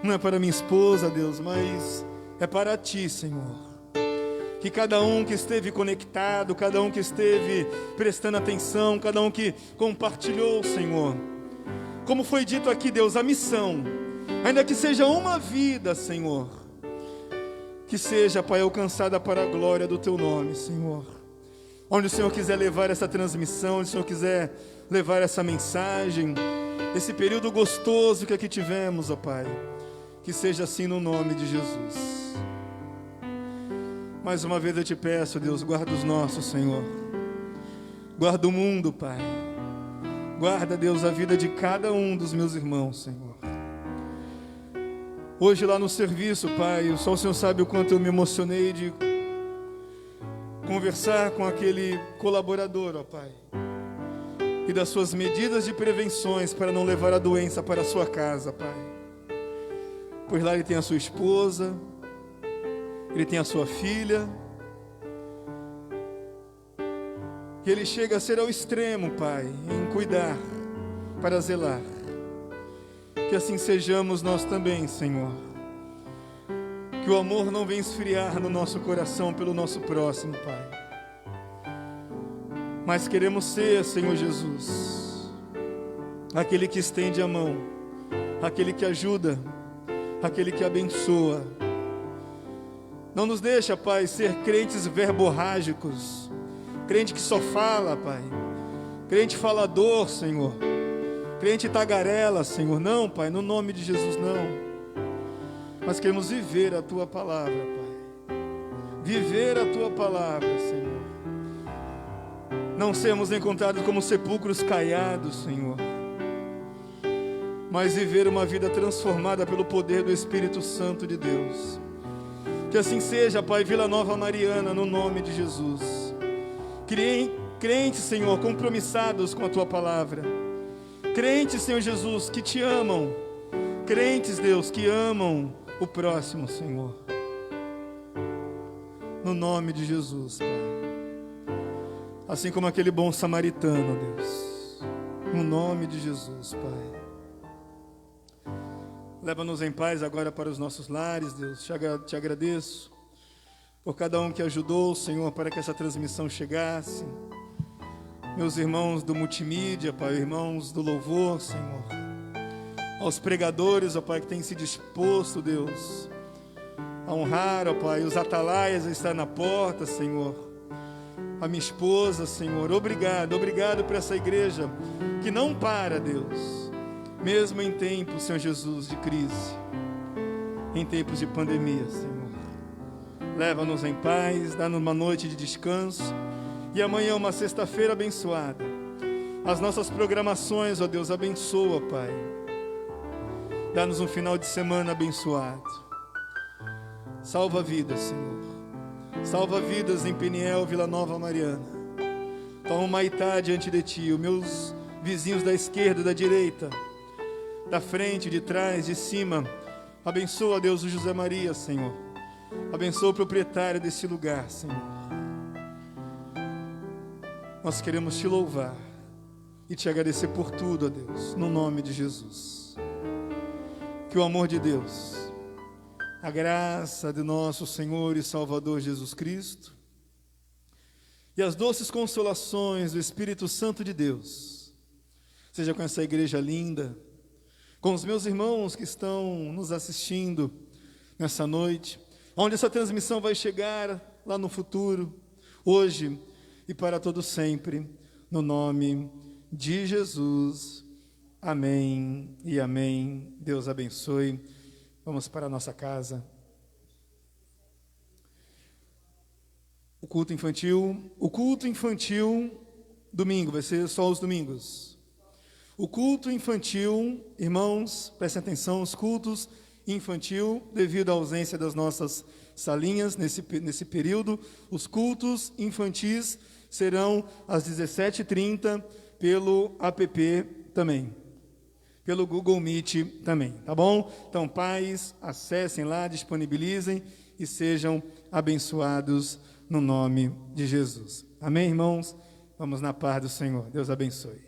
não é para minha esposa, Deus, mas é para Ti, Senhor. Que cada um que esteve conectado, cada um que esteve prestando atenção, cada um que compartilhou, Senhor, como foi dito aqui, Deus, a missão, ainda que seja uma vida, Senhor, que seja, Pai, alcançada para a glória do Teu nome, Senhor. Onde o Senhor quiser levar essa transmissão, onde o Senhor quiser levar essa mensagem, esse período gostoso que aqui tivemos, ó Pai, que seja assim no nome de Jesus. Mais uma vez eu te peço, Deus, guarda os nossos, Senhor. Guarda o mundo, Pai. Guarda, Deus, a vida de cada um dos meus irmãos, Senhor. Hoje lá no serviço, Pai, só o Senhor sabe o quanto eu me emocionei de conversar com aquele colaborador, ó Pai. E das suas medidas de prevenções para não levar a doença para a sua casa, Pai. Pois lá ele tem a sua esposa, ele tem a sua filha. E ele chega a ser ao extremo, Pai, em cuidar, para zelar. Que assim sejamos nós também, Senhor. Que o amor não venha esfriar no nosso coração pelo nosso próximo, Pai. Mas queremos ser, Senhor Jesus, aquele que estende a mão, aquele que ajuda, aquele que abençoa. Não nos deixa, Pai, ser crentes verborrágicos, crente que só fala, Pai, crente falador, Senhor, crente tagarela, Senhor. Não, Pai, no nome de Jesus, não. Mas queremos viver a Tua palavra, Pai. Viver a Tua palavra, Senhor. Não sermos encontrados como sepulcros caiados, Senhor. Mas viver uma vida transformada pelo poder do Espírito Santo de Deus. Que assim seja, Pai, Vila Nova Mariana, no nome de Jesus. Crentes, Senhor, compromissados com a Tua palavra. Crentes, Senhor Jesus, que Te amam. Crentes, Deus, que amam o próximo, Senhor. No nome de Jesus, Pai. Assim como aquele bom samaritano, Deus. No nome de Jesus, Pai. Leva-nos em paz agora para os nossos lares, Deus. Te agradeço por cada um que ajudou, Senhor, para que essa transmissão chegasse. Meus irmãos do multimídia, Pai, irmãos do louvor, Senhor. Aos pregadores, ó Pai, que têm se disposto, Deus, a honrar, ó Pai, os atalaias a estar na porta, Senhor. A minha esposa, Senhor, obrigado por essa igreja que não para, Deus, mesmo em tempos, Senhor Jesus, de crise, em tempos de pandemia, Senhor. Leva-nos em paz, dá-nos uma noite de descanso e amanhã uma sexta-feira abençoada. As nossas programações, ó Deus, abençoa, Pai. Dá-nos um final de semana abençoado. Salva vidas, Senhor. Salva vidas em Peniel, Vila Nova Mariana. Toma Humaitá diante de Ti, os meus vizinhos da esquerda, da direita, da frente, de trás, de cima. Abençoa, Deus, o José Maria, Senhor. Abençoa o proprietário desse lugar, Senhor. Nós queremos Te louvar e Te agradecer por tudo, ó Deus, no nome de Jesus. Que o amor de Deus, a graça de nosso Senhor e Salvador Jesus Cristo e as doces consolações do Espírito Santo de Deus seja com essa igreja linda, com os meus irmãos que estão nos assistindo nessa noite, onde essa transmissão vai chegar lá no futuro, hoje e para todo sempre, no nome de Jesus. Amém e amém. Deus abençoe. Vamos para a nossa casa. O culto infantil, domingo, vai ser só os domingos. O culto infantil, irmãos, prestem atenção, os cultos infantil, devido à ausência das nossas salinhas nesse período, os cultos infantis serão às 17h30 pelo app também. Pelo Google Meet também, tá bom? Então, pais, acessem lá, disponibilizem e sejam abençoados no nome de Jesus. Amém, irmãos? Vamos na paz do Senhor. Deus abençoe.